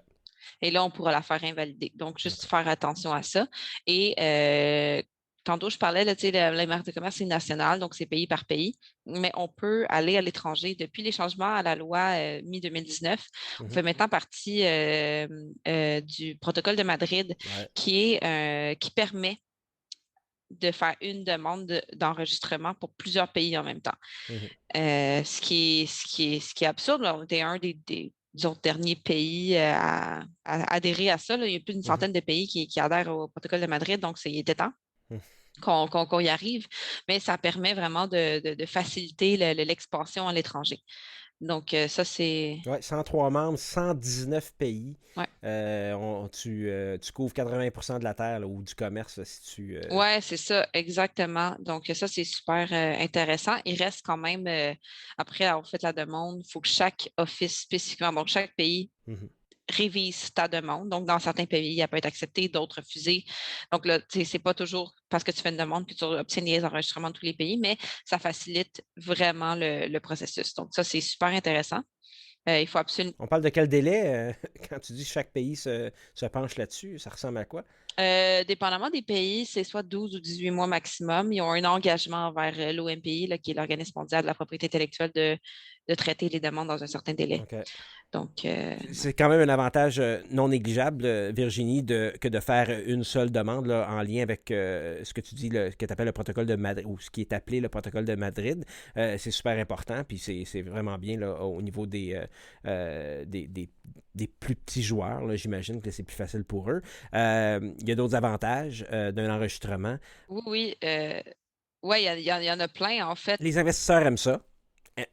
Et là, on pourra la faire invalider. Donc, juste OK. faire attention à ça. Et tantôt, je parlais, là, tu sais, la marque de commerce, c'est national, donc c'est pays par pays. Mais on peut aller à l'étranger. Depuis les changements à la loi mi-2019, on fait maintenant partie du protocole de Madrid Ouais. qui permet de faire une demande d'enregistrement pour plusieurs pays en même temps. Mhm. Ce qui est absurde. Là, on était un disons, derniers pays à adhérer à ça. Là. Il y a plus d'une Mhm. centaine de pays qui adhèrent au protocole de Madrid, donc il était temps qu'on y arrive. Mais ça permet vraiment de faciliter l'expansion à l'étranger. Donc, ça, c'est. Ouais, 103 membres, 119 pays. Ouais. Tu couvres 80% de la terre là, ou du commerce là, si tu. Ouais, c'est ça, exactement. Donc, ça, c'est super intéressant. Il reste quand même, après avoir fait la demande, il faut que chaque office spécifiquement, donc chaque pays, Mhm. révise ta demande. Donc, dans certains pays, elle peut être acceptée, d'autres refusée. Donc, là, tu sais, c'est pas toujours parce que tu fais une demande que tu obtiens les enregistrements de tous les pays, mais ça facilite vraiment le processus. Donc, ça, c'est super intéressant. Il faut absolument. On parle de quel délai quand tu dis que chaque pays se penche là-dessus? Ça ressemble à quoi? Dépendamment des pays, c'est soit 12 ou 18 mois maximum. Ils ont un engagement envers l'OMPI, là, qui est l'Organisme mondial de la propriété intellectuelle, de traiter les demandes dans un certain délai. OK. Donc, C'est quand même un avantage non négligeable, Virginie, que de faire une seule demande là, en lien avec ce que tu dis, que tu appelles le protocole de Madrid, ou ce qui est appelé le protocole de Madrid. C'est super important, puis c'est vraiment bien là, au niveau des plus petits joueurs. Là, j'imagine que c'est plus facile pour eux. Il y a d'autres avantages d'un enregistrement. oui, oui. Ouais, il y en a plein, en fait. Les investisseurs aiment ça,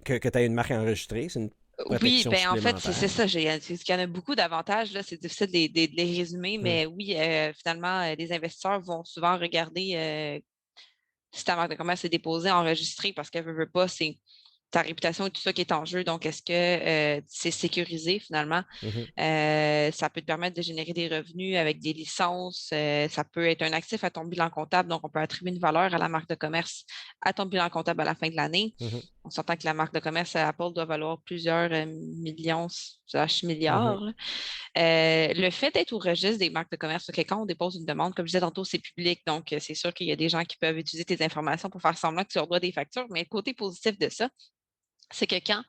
que tu aies une marque enregistrée. C'est une Oui, protection ben en fait, c'est supplémentaire. ça. Il y en a beaucoup d'avantages, là. C'est difficile de les résumer, Hum. mais oui, finalement, les investisseurs vont souvent regarder si ta marque de commerce est déposée, enregistrée, parce qu'elle ne veut pas, c'est ta réputation et tout ça qui est en jeu. Donc, est-ce que c'est sécurisé finalement? Mhm. Ça peut te permettre de générer des revenus avec des licences. Ça peut être un actif à ton bilan comptable. Donc, on peut attribuer une valeur à la marque de commerce à ton bilan comptable à la fin de l'année. Mhm. On s'entend que la marque de commerce Apple doit valoir plusieurs millions, slash Mhm. milliards. Là. Le fait d'être au registre des marques de commerce, OK, quand on dépose une demande, comme je disais tantôt, c'est public. Donc, c'est sûr qu'il y a des gens qui peuvent utiliser tes informations pour faire semblant que tu leur dois des factures. Mais le côté positif de ça, c'est que quand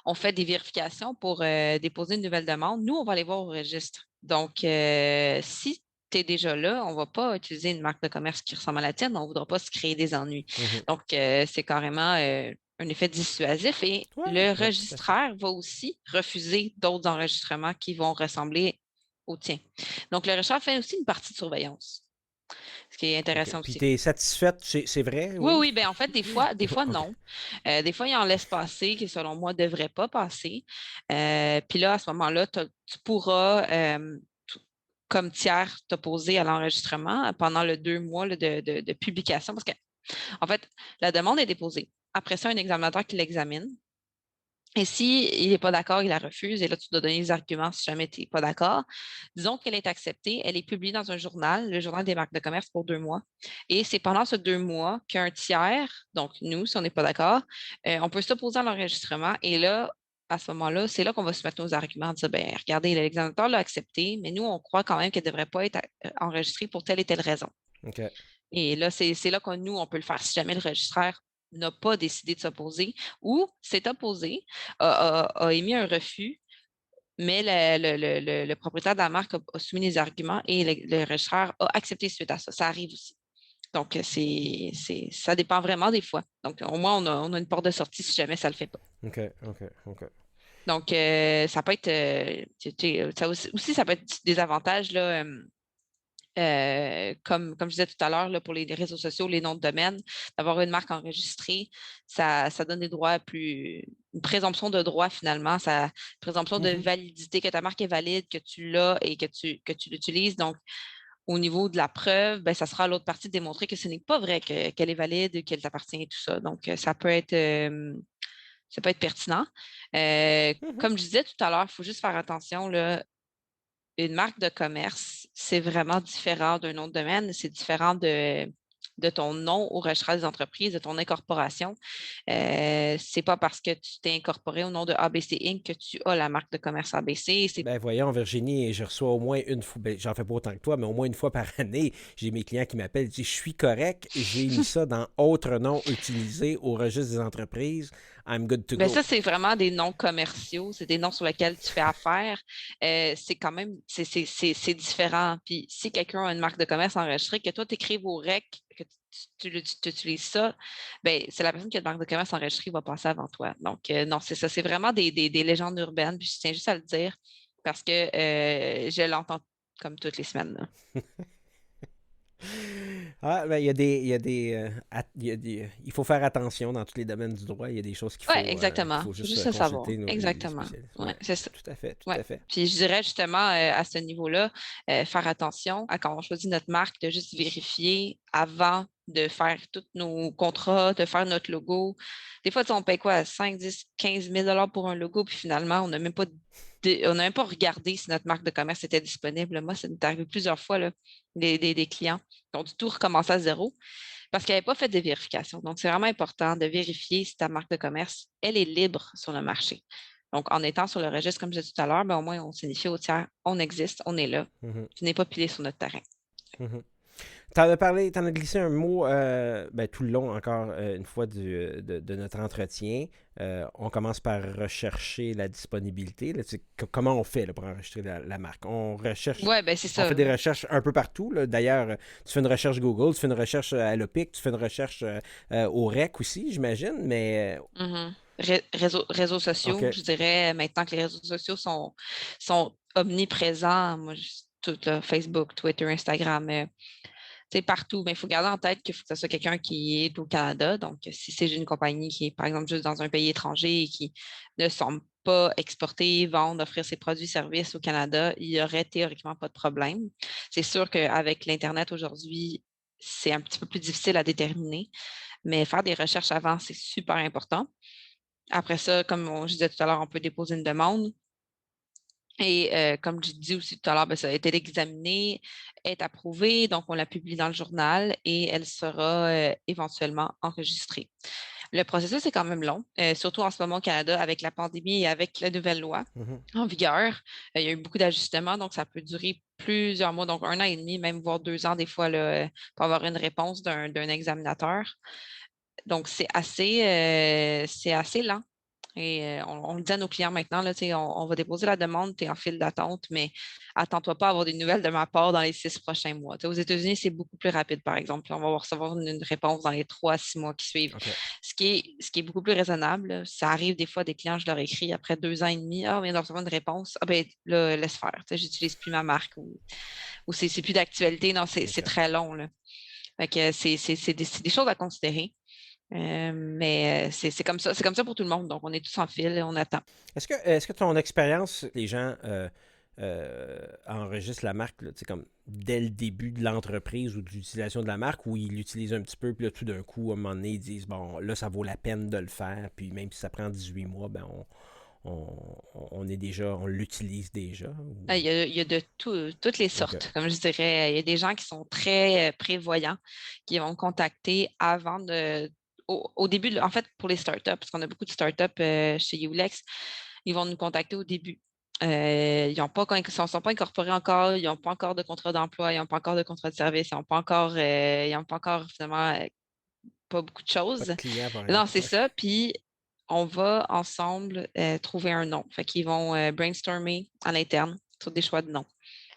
on fait des vérifications pour déposer une nouvelle demande, nous, on va aller voir au registre. Donc, si tu es déjà là, on ne va pas utiliser une marque de commerce qui ressemble à la tienne, on ne voudra pas se créer des ennuis. Mhm. Donc, c'est carrément un effet dissuasif et Ouais, le ouais, tout à fait. registraire va aussi refuser d'autres enregistrements qui vont ressembler au tien. Donc, le registraire fait aussi une partie de surveillance, ce qui est OK. intéressant Puis aussi. tu es satisfaite, c'est vrai, Oui, oui? oui, ben en fait, des fois, OK. non. Des fois, il en laisse passer qui, selon moi, ne devraient pas passer. Puis là, à ce moment-là, tu pourras, comme tiers, t'opposer à l'enregistrement pendant le 2 mois là, de publication. Parce que, en fait, la demande est déposée. Après ça, un examinateur qui l'examine. Et si il n'est pas d'accord, il la refuse. Et là, tu dois donner les arguments si jamais tu n'es pas d'accord. Disons qu'elle est acceptée. Elle est publiée dans un journal, le journal des marques de commerce pour 2 mois. Et c'est pendant ces 2 mois qu'un tiers, donc nous, si on n'est pas d'accord, on peut s'opposer à l'enregistrement. Et là, à ce moment-là, c'est là qu'on va se mettre nos arguments, dire, ben, regardez, l'examinateur l'a accepté, mais nous, on croit quand même qu'elle ne devrait pas être enregistrée pour telle et telle raison. OK. Et là, c'est là que nous, on peut le faire si jamais le registraire n'a pas décidé de s'opposer ou s'est opposé, a émis un refus, mais le propriétaire de la marque a soumis des arguments et le registraire a accepté suite à ça. Ça arrive aussi. Donc, ça dépend vraiment des fois. Donc, au moins, on a une porte de sortie si jamais ça ne le fait pas. OK, OK, OK. Donc, ça peut être, ça aussi, ça peut être des avantages, là, comme je disais tout à l'heure, là, pour les réseaux sociaux, les noms de domaine, d'avoir une marque enregistrée, ça donne des droits une présomption de droit finalement, une présomption de Mhm. validité, que ta marque est valide, que tu l'as et que tu l'utilises. Donc, au niveau de la preuve, ben, ça sera à l'autre partie de démontrer que ce n'est pas vrai qu'elle est valide, qu'elle t'appartient et tout ça. Donc, ça peut être pertinent. Mhm. Comme je disais tout à l'heure, il faut juste faire attention, là, une marque de commerce, c'est vraiment différent d'un nom de domaine. C'est différent de ton nom au registre des entreprises, de ton incorporation. C'est pas parce que tu t'es incorporé au nom de ABC Inc. que tu as la marque de commerce ABC. Ben voyons, Virginie, je reçois au moins une fois, ben, j'en fais pas autant que toi, mais au moins une fois par année, j'ai mes clients qui m'appellent, ils disent, je suis correct, j'ai mis ça dans autre nom utilisé au registre des entreprises, I'm good to Ben go. ça, c'est vraiment des noms commerciaux, c'est des noms sur lesquels tu fais affaire. C'est quand même, c'est différent. Puis si quelqu'un a une marque de commerce enregistrée, que toi, tu écrives au REC, que tu utilises ça, ben c'est la personne qui a une marque de commerce enregistrée qui va passer avant toi. Donc, non, c'est ça, c'est vraiment des légendes urbaines. Puis je tiens juste à le dire parce que je l'entends comme toutes les semaines, là. Ah, ben, il faut faire attention dans tous les domaines du droit. Il y a des choses Ouais, qu'il exactement. faut Faut juste juste le savoir. consulter les Exactement. spécialistes. Ouais, Ouais, c'est ça. tout à fait, tout Ouais. à fait. Puis je dirais justement à ce niveau-là, faire attention à quand on choisit notre marque, de juste vérifier avant de faire tous nos contrats, de faire notre logo. Des fois, tu sais, on paye quoi, 5, 10, 15 000 pour un logo, puis finalement, on n'a même pas regardé si notre marque de commerce était disponible. Moi, ça m'est arrivé plusieurs fois, là, des clients qui ont du tout recommencé à zéro parce qu'ils n'avaient pas fait de vérification. Donc, c'est vraiment important de vérifier si ta marque de commerce, elle est libre sur le marché. Donc, en étant sur le registre, comme je disais tout à l'heure, ben, au moins, on signifie au tiers, on existe, on est là. Mhm, Tu n'es pas pilé sur notre terrain. mhm. T'en as parlé, t'en as glissé un mot ben, tout le long, encore une fois, de notre entretien. On commence par rechercher la disponibilité. Là, comment on fait là, pour enregistrer la marque? Oui, ben c'est On ça. fait des recherches un peu partout. Là. D'ailleurs, tu fais une recherche Google, tu fais une recherche à l'OPIC, tu fais une recherche au REC aussi, j'imagine, mais Mhm. Réseaux OK. sociaux, je dirais maintenant que les réseaux sociaux sont omniprésents. Moi, tout là, Facebook, Twitter, Instagram, c'est partout. Mais il faut garder en tête qu'il faut que ce soit quelqu'un qui est au Canada. Donc, si c'est une compagnie qui est, par exemple, juste dans un pays étranger et qui ne semble pas exporter, vendre, offrir ses produits et services au Canada, il n'y aurait théoriquement pas de problème. C'est sûr qu'avec l'Internet aujourd'hui, c'est un petit peu plus difficile à déterminer, mais faire des recherches avant, c'est super important. Après ça, je disais tout à l'heure, on peut déposer une demande. Et comme je dis aussi tout à l'heure, ben, ça a été examiné, est approuvé, donc on la publie dans le journal et elle sera éventuellement enregistrée. Le processus est quand même long, surtout en ce moment au Canada avec la pandémie et avec la nouvelle loi Mhm. en vigueur. Il y a eu beaucoup d'ajustements, donc ça peut durer plusieurs mois, donc 1 an et demi, même voire 2 ans des fois, là, pour avoir une réponse d'un examinateur. Donc c'est assez lent. Et on le dit à nos clients maintenant, là, on va déposer la demande, tu es en file d'attente, mais attends-toi pas à avoir des nouvelles de ma part dans les 6 prochains mois. Aux États-Unis, c'est beaucoup plus rapide, par exemple. On va recevoir une réponse dans les 3 à 6 mois qui suivent. OK. Ce qui est beaucoup plus raisonnable. Là. Ça arrive des fois, des clients, je leur écris après 2 ans et demi, ah, on vient de recevoir une réponse. Ah ben là, laisse faire. J'utilise plus ma marque ou c'est plus d'actualité. Non, c'est OK. très long. Là. Fait que c'est des choses à considérer. Mais c'est comme ça pour tout le monde. Donc, on est tous en file et on attend. Est-ce que ton expérience, les gens enregistre la marque là, comme dès le début de l'entreprise ou de l'utilisation de la marque, où ils l'utilisent un petit peu, puis là, tout d'un coup, à un moment donné, ils disent, bon, là, ça vaut la peine de le faire, puis même si ça prend 18 mois, ben on est déjà, on l'utilise déjà. Il y a de toutes les OK. sortes, comme je dirais. Il y a des gens qui sont très prévoyants, qui vont me contacter avant au début, en fait, pour les startups, parce qu'on a beaucoup de startups chez Ulex, ils vont nous contacter au début. Ils ne sont pas incorporés encore, ils n'ont pas encore de contrat d'emploi, ils n'ont pas encore de contrat de service, ils n'ont pas encore finalement pas beaucoup de Pas choses. de client, par Non, exemple. c'est ça. Puis, on va ensemble trouver un nom. Fait qu'ils vont brainstormer à l'interne sur des choix de noms.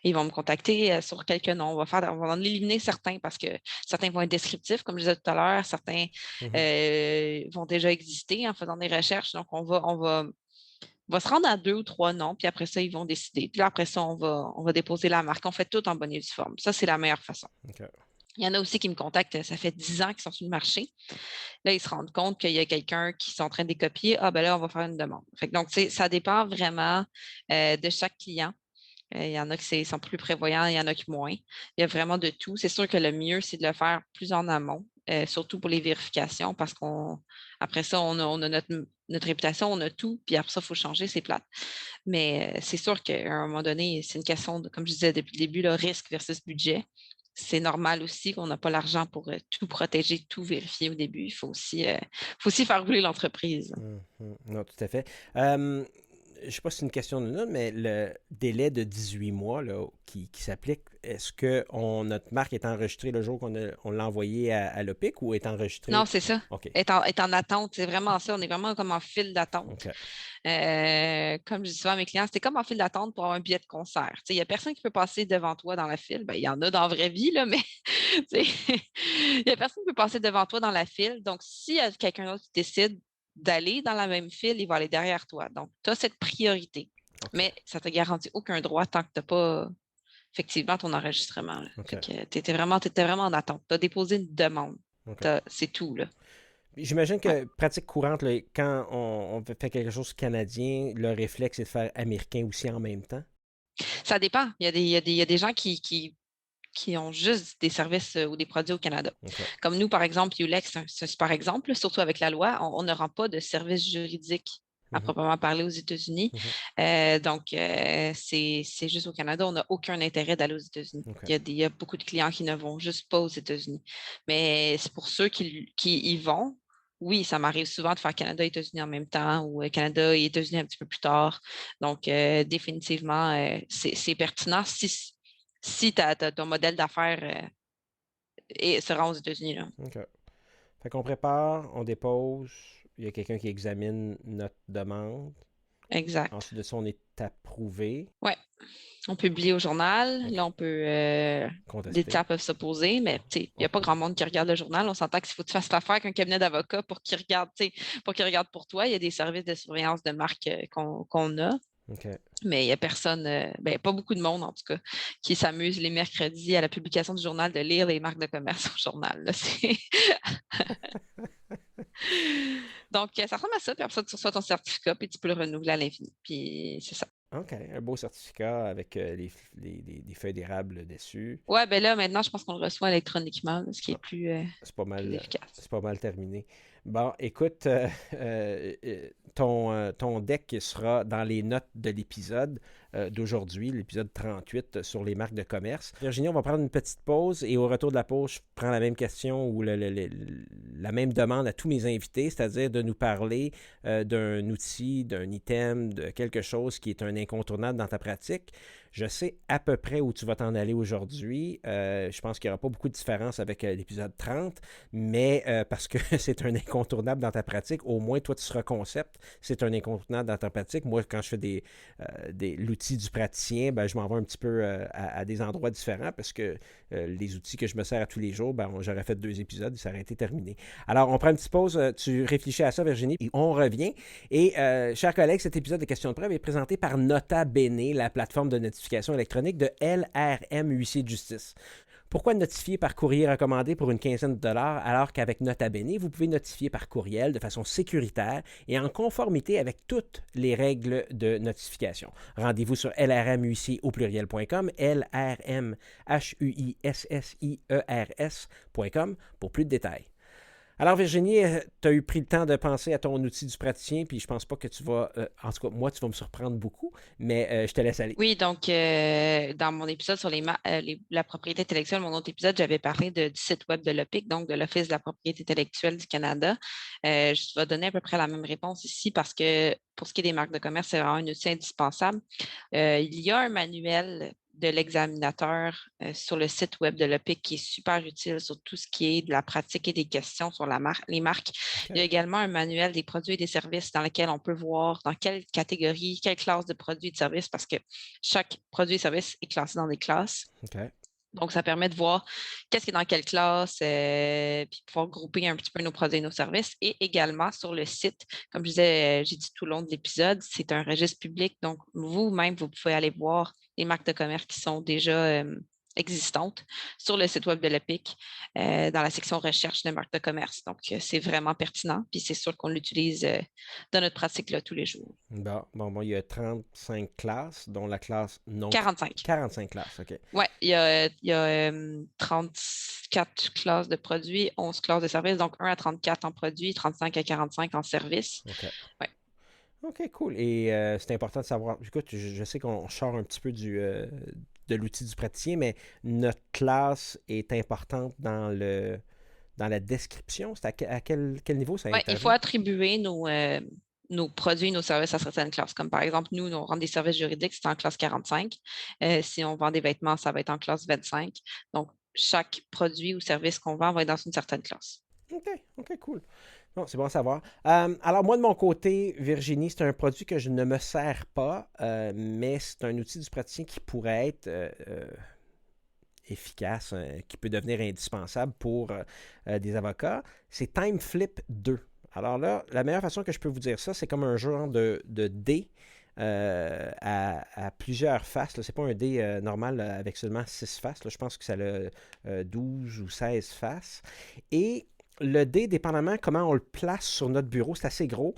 Ils vont me contacter sur quelques noms. On va en éliminer certains parce que certains vont être descriptifs, comme je disais tout à l'heure. Certains Mhm. vont déjà exister en faisant des recherches. Donc, on va se rendre à 2 ou 3 noms, puis après ça, ils vont décider. Puis là, après ça, on va déposer la marque. On fait tout en bonne et due forme. Ça, c'est la meilleure façon. OK. Il y en a aussi qui me contactent, ça fait 10 ans qu'ils sont sur le marché. Là, ils se rendent compte qu'il y a quelqu'un qui est en train de les copier. Ah, ben là, on va faire une demande. Fait que donc, ça dépend vraiment de chaque client. Il y en a qui sont plus prévoyants, il y en a qui moins. Il y a vraiment de tout. C'est sûr que le mieux, c'est de le faire plus en amont, surtout pour les vérifications, parce qu'après ça, on a notre réputation, on a tout, puis après ça, il faut changer, c'est plate. Mais c'est sûr qu'à un moment donné, c'est une question, comme je disais depuis le début, le risque versus budget. C'est normal aussi qu'on n'a pas l'argent pour tout protéger, tout vérifier au début. Il faut aussi faire rouler l'entreprise. Mhm. Non, tout à fait. Je ne sais pas si c'est une question de note, mais le délai de 18 mois là, qui s'applique, est-ce que notre marque est enregistrée le jour on l'a envoyé à l'OPIC ou est enregistrée? Non, c'est ça. OK. Est en attente. C'est vraiment ça. On est vraiment comme en file d'attente. OK. Comme je dis souvent à mes clients, c'est comme en file d'attente pour avoir un billet de concert. Il n'y a personne qui peut passer devant toi dans la file. Ben, il y en a dans la vraie vie, là, mais il n'y a personne qui peut passer devant toi dans la file. Donc, s'il y a quelqu'un d'autre qui décide d'aller dans la même file, il va aller derrière toi. Donc, tu as cette priorité. OK. Mais ça ne te garantit aucun droit tant que tu n'as pas effectivement ton enregistrement. Là. OK. Fait que tu étais vraiment en attente. Tu as déposé une demande. OK. C'est tout, là. J'imagine Ouais. que, pratique courante, là, quand on fait quelque chose canadien, le réflexe est de faire américain aussi en même temps. Ça dépend. Il y a des gens qui ont juste des services ou des produits au Canada. OK. Comme nous, par exemple, Ulex, c'est un super exemple, surtout avec la loi, on ne rend pas de services juridiques à Mhm. proprement parler aux États-Unis. Mhm. Donc, c'est juste au Canada. On n'a aucun intérêt d'aller aux États-Unis. OK. Il y a beaucoup de clients qui ne vont juste pas aux États-Unis. Mais c'est pour ceux qui y vont. Oui, ça m'arrive souvent de faire Canada et États-Unis en même temps ou Canada et États-Unis un petit peu plus tard. Donc, définitivement, c'est pertinent si ton modèle d'affaires se rend aux États-Unis. Là. OK. Fait qu'on prépare, on dépose, il y a quelqu'un qui examine notre demande. Exact. Ensuite de ça, on est approuvé, Ouais. On publie au journal. OK. Là, on peut. Des Contesté. tiers peuvent s'opposer, mais il n'y a pas grand monde qui regarde le journal. On s'entend qu'il faut que tu fasses l'affaire avec un cabinet d'avocats pour qu'il regarde pour toi. Il y a des services de surveillance de marque qu'on a. OK. Mais il n'y a personne, pas beaucoup de monde en tout cas, qui s'amuse les mercredis à la publication du journal de lire les marques de commerce au journal. Là. Donc, ça ressemble à ça, puis après ça, tu reçois ton certificat, puis tu peux le renouveler à l'infini. Puis c'est ça. OK. Un beau certificat avec des feuilles d'érable dessus. Ouais, ben là, maintenant, je pense qu'on le reçoit électroniquement, là, ce qui est Ah, c'est pas plus mal, efficace. c'est pas mal terminé. Bon, écoute, ton deck sera dans les notes de l'épisode d'aujourd'hui, l'épisode 38 sur les marques de commerce. Virginie, on va prendre une petite pause et au retour de la pause, je prends la même question ou la même demande à tous mes invités, c'est-à-dire de nous parler d'un outil, d'un item, de quelque chose qui est un incontournable dans ta pratique. Je sais à peu près où tu vas t'en aller aujourd'hui. Je pense qu'il n'y aura pas beaucoup de différence avec l'épisode 30, mais parce que c'est un incontournable dans ta pratique, au moins toi tu seras concept, c'est un incontournable dans ta pratique. Moi, quand je fais l'outil du praticien, ben, je m'en vais un petit peu à des endroits différents parce que les outils que je me sers à tous les jours, ben, j'aurais fait 2 épisodes et ça aurait été terminé. Alors, on prend une petite pause, tu réfléchis à ça, Virginie, et on revient. Et, chers collègues, cet épisode de Questions de preuve est présenté par Nota Bene, la plateforme de notification électronique de LRM Huissier de justice. Pourquoi notifier par courrier recommandé pour une quinzaine de dollars alors qu'avec Nota Bene, vous pouvez notifier par courriel de façon sécuritaire et en conformité avec toutes les règles de notification. Rendez-vous sur lrmuici au pluriel.com, lrmhuissiers.com pour plus de détails. Alors Virginie, tu as eu pris le temps de penser à ton outil du praticien, puis je pense pas que tu vas, en tout cas moi, tu vas me surprendre beaucoup, mais je te laisse aller. Oui, donc dans mon épisode sur la propriété intellectuelle, mon autre épisode, j'avais parlé du site web de l'OPIC, donc de l'Office de la propriété intellectuelle du Canada. Je vais donner à peu près la même réponse ici parce que pour ce qui est des marques de commerce, c'est vraiment un outil indispensable. Il y a un manuel de l'examinateur sur le site web de l'OPIC qui est super utile sur tout ce qui est de la pratique et des questions sur les marques. Okay. Il y a également un manuel des produits et des services dans lequel on peut voir dans quelle catégorie, quelle classe de produits et de services, parce que chaque produit et service est classé dans des classes. Okay. Donc, ça permet de voir qu'est-ce qui est dans quelle classe, puis pouvoir grouper un petit peu nos produits et nos services. Et également, sur le site, comme je disais, j'ai dit tout au long de l'épisode, c'est un registre public. Donc, vous-même, vous pouvez aller voir les marques de commerce qui sont déjà existantes sur le site web de l'EPIC dans la section recherche de marques de commerce. Donc, c'est vraiment pertinent. Puis, c'est sûr qu'on l'utilise dans notre pratique là, tous les jours. Bon, il y a 35 classes, dont la classe non... 45. 45 classes, OK. Oui, il y a 34 classes de produits, 11 classes de services, donc 1 à 34 en produits, 35 à 45 en services. OK. Ouais. OK, cool. Et c'est important de savoir... Écoute, je sais qu'on sort un petit peu de l'outil du praticien, mais notre classe est importante dans la description. C'est à quel niveau ça intervient? Il faut attribuer nos produits, nos services à certaines classes. Comme par exemple, nous, on rend des services juridiques, c'est en classe 45. Si on vend des vêtements, ça va être en classe 25. Donc, chaque produit ou service qu'on vend va être dans une certaine classe. OK, cool. Bon, c'est bon à savoir. Alors, moi, de mon côté, Virginie, c'est un produit que je ne me sers pas, mais c'est un outil du praticien qui pourrait être efficace, qui peut devenir indispensable pour des avocats. C'est TimeFlip 2. Alors là, la meilleure façon que je peux vous dire ça, c'est comme un genre de dé à plusieurs faces. Ce n'est pas un dé normal avec seulement 6 faces. Là, je pense que ça a 12 ou 16 faces. Et le dé, dépendamment comment on le place sur notre bureau, c'est assez gros.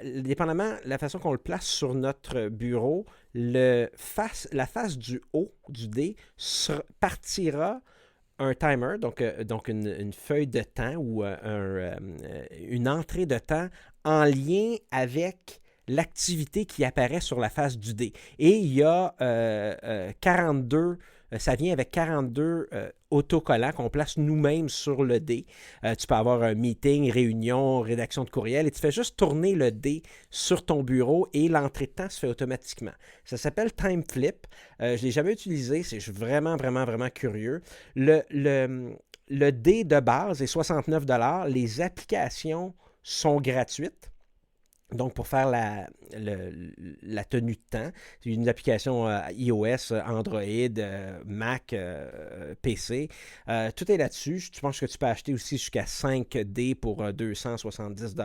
Dépendamment de la façon qu'on le place sur notre bureau, la face du haut du dé partira un timer, donc une feuille de temps ou une entrée de temps en lien avec l'activité qui apparaît sur la face du dé. Et il y a 42... Ça vient avec 42 autocollants qu'on place nous-mêmes sur le dé. Tu peux avoir un meeting, réunion, rédaction de courriel et tu fais juste tourner le dé sur ton bureau et l'entrée de temps se fait automatiquement. Ça s'appelle TimeFlip. Je ne l'ai jamais utilisé. Je suis vraiment, vraiment, vraiment curieux. Le dé de base est 69 $. Les applications sont gratuites. Donc, pour faire la tenue de temps, c'est une application iOS, Android, Mac, PC. Tout est là-dessus. Je pense que tu peux acheter aussi jusqu'à 5D pour 270 $.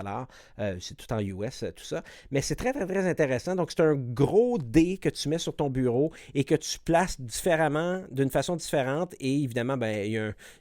C'est tout en US, tout ça. Mais c'est très, très, très intéressant. Donc, c'est un gros dé que tu mets sur ton bureau et que tu places différemment, d'une façon différente. Et évidemment,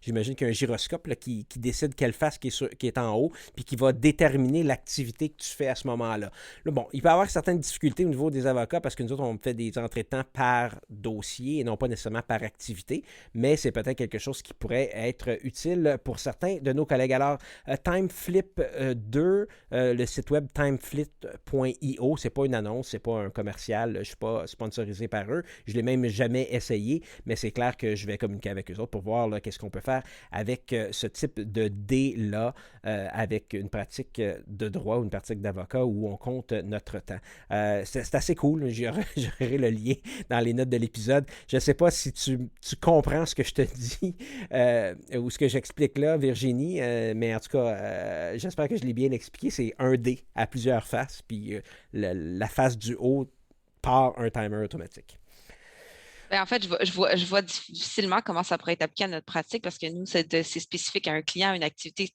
j'imagine qu'il y a un gyroscope là, qui décide quelle face qui est en haut puis qui va déterminer l'activité que tu fais à ce moment-là. Là, bon, il peut y avoir certaines difficultés au niveau des avocats parce que nous autres, on fait des entrées de temps par dossier et non pas nécessairement par activité, mais c'est peut-être quelque chose qui pourrait être utile pour certains de nos collègues. Alors, TimeFlip 2, le site web timeflip.io, c'est pas une annonce, c'est pas un commercial, je ne suis pas sponsorisé par eux, je ne l'ai même jamais essayé, mais c'est clair que je vais communiquer avec eux autres pour voir là, qu'est-ce qu'on peut faire avec ce type de dé-là, avec une pratique de droit ou une pratique d'avocat où on compte notre temps. C'est assez cool. J'aurai le lien dans les notes de l'épisode. Je ne sais pas si tu comprends ce que je te dis ou ce que j'explique là, Virginie, mais en tout cas, j'espère que je l'ai bien expliqué. C'est un dé à plusieurs faces, puis la face du haut part un timer automatique. En fait, je vois difficilement comment ça pourrait être appliqué à notre pratique parce que nous, c'est spécifique à un client, à une activité.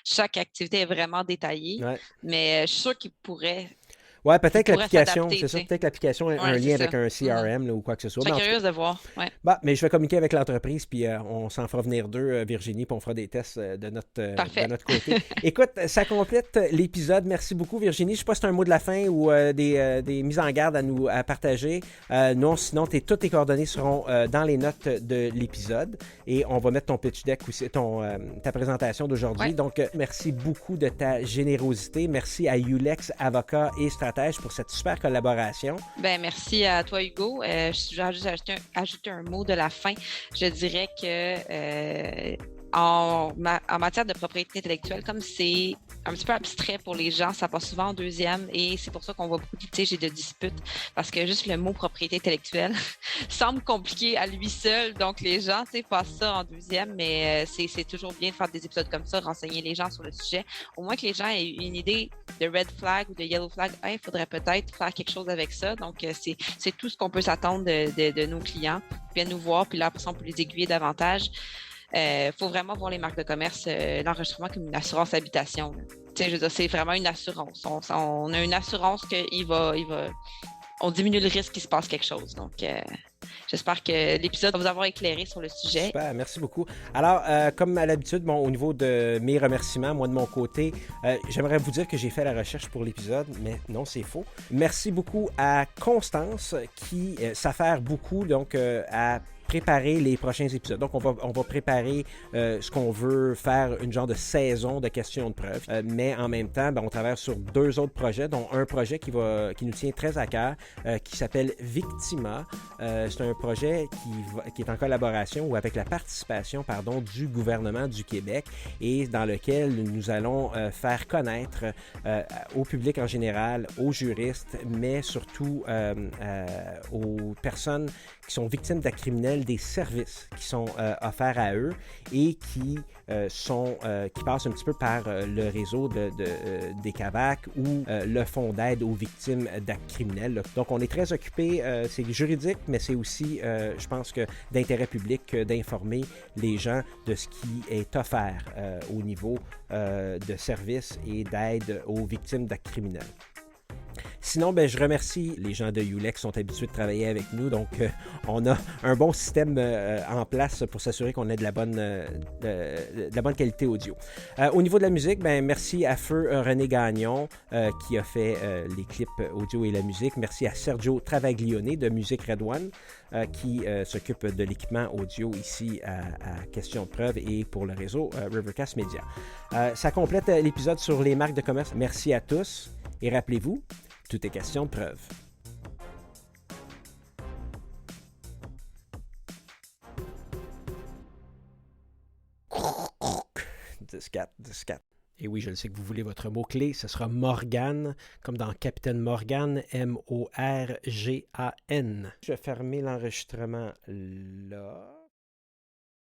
Chaque activité est vraiment détaillée, ouais. Mais je suis sûre qu'il pourrait Ouais, peut-être pourrait l'application, s'adapter, c'est tu ça, sais. peut-être l'application a un Ouais, c'est lien ça. avec un Mhm. CRM là, ou quoi que ce soit. Je Mais serais en tout cas, curieuse de voir. Ouais. bah, mais je vais communiquer avec l'entreprise, puis on s'en fera venir deux, Virginie, puis on fera des tests de Parfait. notre côté. Écoute, ça complète l'épisode. Merci beaucoup, Virginie. Je sais pas si c'est un mot de la fin ou des mises en garde à partager. Non, sinon, toutes tes coordonnées seront dans les notes de l'épisode. Et on va mettre ton pitch deck aussi, ta présentation d'aujourd'hui. Ouais. Donc, merci beaucoup de ta générosité. Merci à Ulex, avocat et stratège, pour cette super collaboration. Ben, merci à toi, Hugo. Je vais juste ajouter un mot de la fin. Je dirais que en matière de propriété intellectuelle, comme c'est un petit peu abstrait pour les gens, ça passe souvent en deuxième et c'est pour ça qu'on voit beaucoup de litiges et de disputes parce que juste le mot propriété intellectuelle semble compliqué à lui seul. Donc, les gens passent ça en deuxième, mais c'est toujours bien de faire des épisodes comme ça, renseigner les gens sur le sujet. Au moins que les gens aient une idée de red flag ou de yellow flag. Il faudrait peut-être faire quelque chose avec ça. Donc, c'est tout ce qu'on peut s'attendre de nos clients. Ils viennent nous voir, puis là, après ça, on peut les aiguiller davantage. Faut vraiment voir les marques de commerce, l'enregistrement comme une assurance habitation. Tu sais, je veux dire, c'est vraiment une assurance. On a une assurance on diminue le risque qu'il se passe quelque chose. Donc, j'espère que l'épisode va vous avoir éclairé sur le sujet. Super, merci beaucoup. Alors, comme à l'habitude, au niveau de mes remerciements, moi de mon côté, j'aimerais vous dire que j'ai fait la recherche pour l'épisode, mais non, c'est faux. Merci beaucoup à Constance qui s'affaire beaucoup donc à préparer les prochains épisodes. Donc, on va préparer ce qu'on veut faire, une genre de saison de questions de preuve. Mais en même temps, on travaille sur 2 autres projets, dont un projet qui nous tient très à cœur, qui s'appelle Victima. C'est un projet qui est en collaboration ou avec la participation, du gouvernement du Québec et dans lequel nous allons faire connaître au public en général, aux juristes, mais surtout aux personnes qui sont victimes d'actes criminels, des services qui sont offerts à eux et qui passent un petit peu par le réseau des CAVAC ou le Fonds d'aide aux victimes d'actes criminels. Donc, on est très occupé, c'est juridique, mais c'est aussi, je pense que d'intérêt public d'informer les gens de ce qui est offert au niveau de services et d'aide aux victimes d'actes criminels. Sinon, je remercie les gens de Ulex qui sont habitués de travailler avec nous. Donc, on a un bon système en place pour s'assurer qu'on ait de la bonne qualité audio. Au niveau de la musique, merci à Feu René Gagnon qui a fait les clips audio et la musique. Merci à Sergio Travaglione de Musique Red One qui s'occupe de l'équipement audio ici à Question de preuve et pour le réseau Rivercast Media. Ça complète l'épisode sur les marques de commerce. Merci à tous et rappelez-vous, tout est question de preuve. Discat. Et oui, je le sais que vous voulez votre mot-clé. Ce sera Morgan, comme dans Capitaine Morgan, M-O-R-G-A-N. Je vais fermer l'enregistrement là.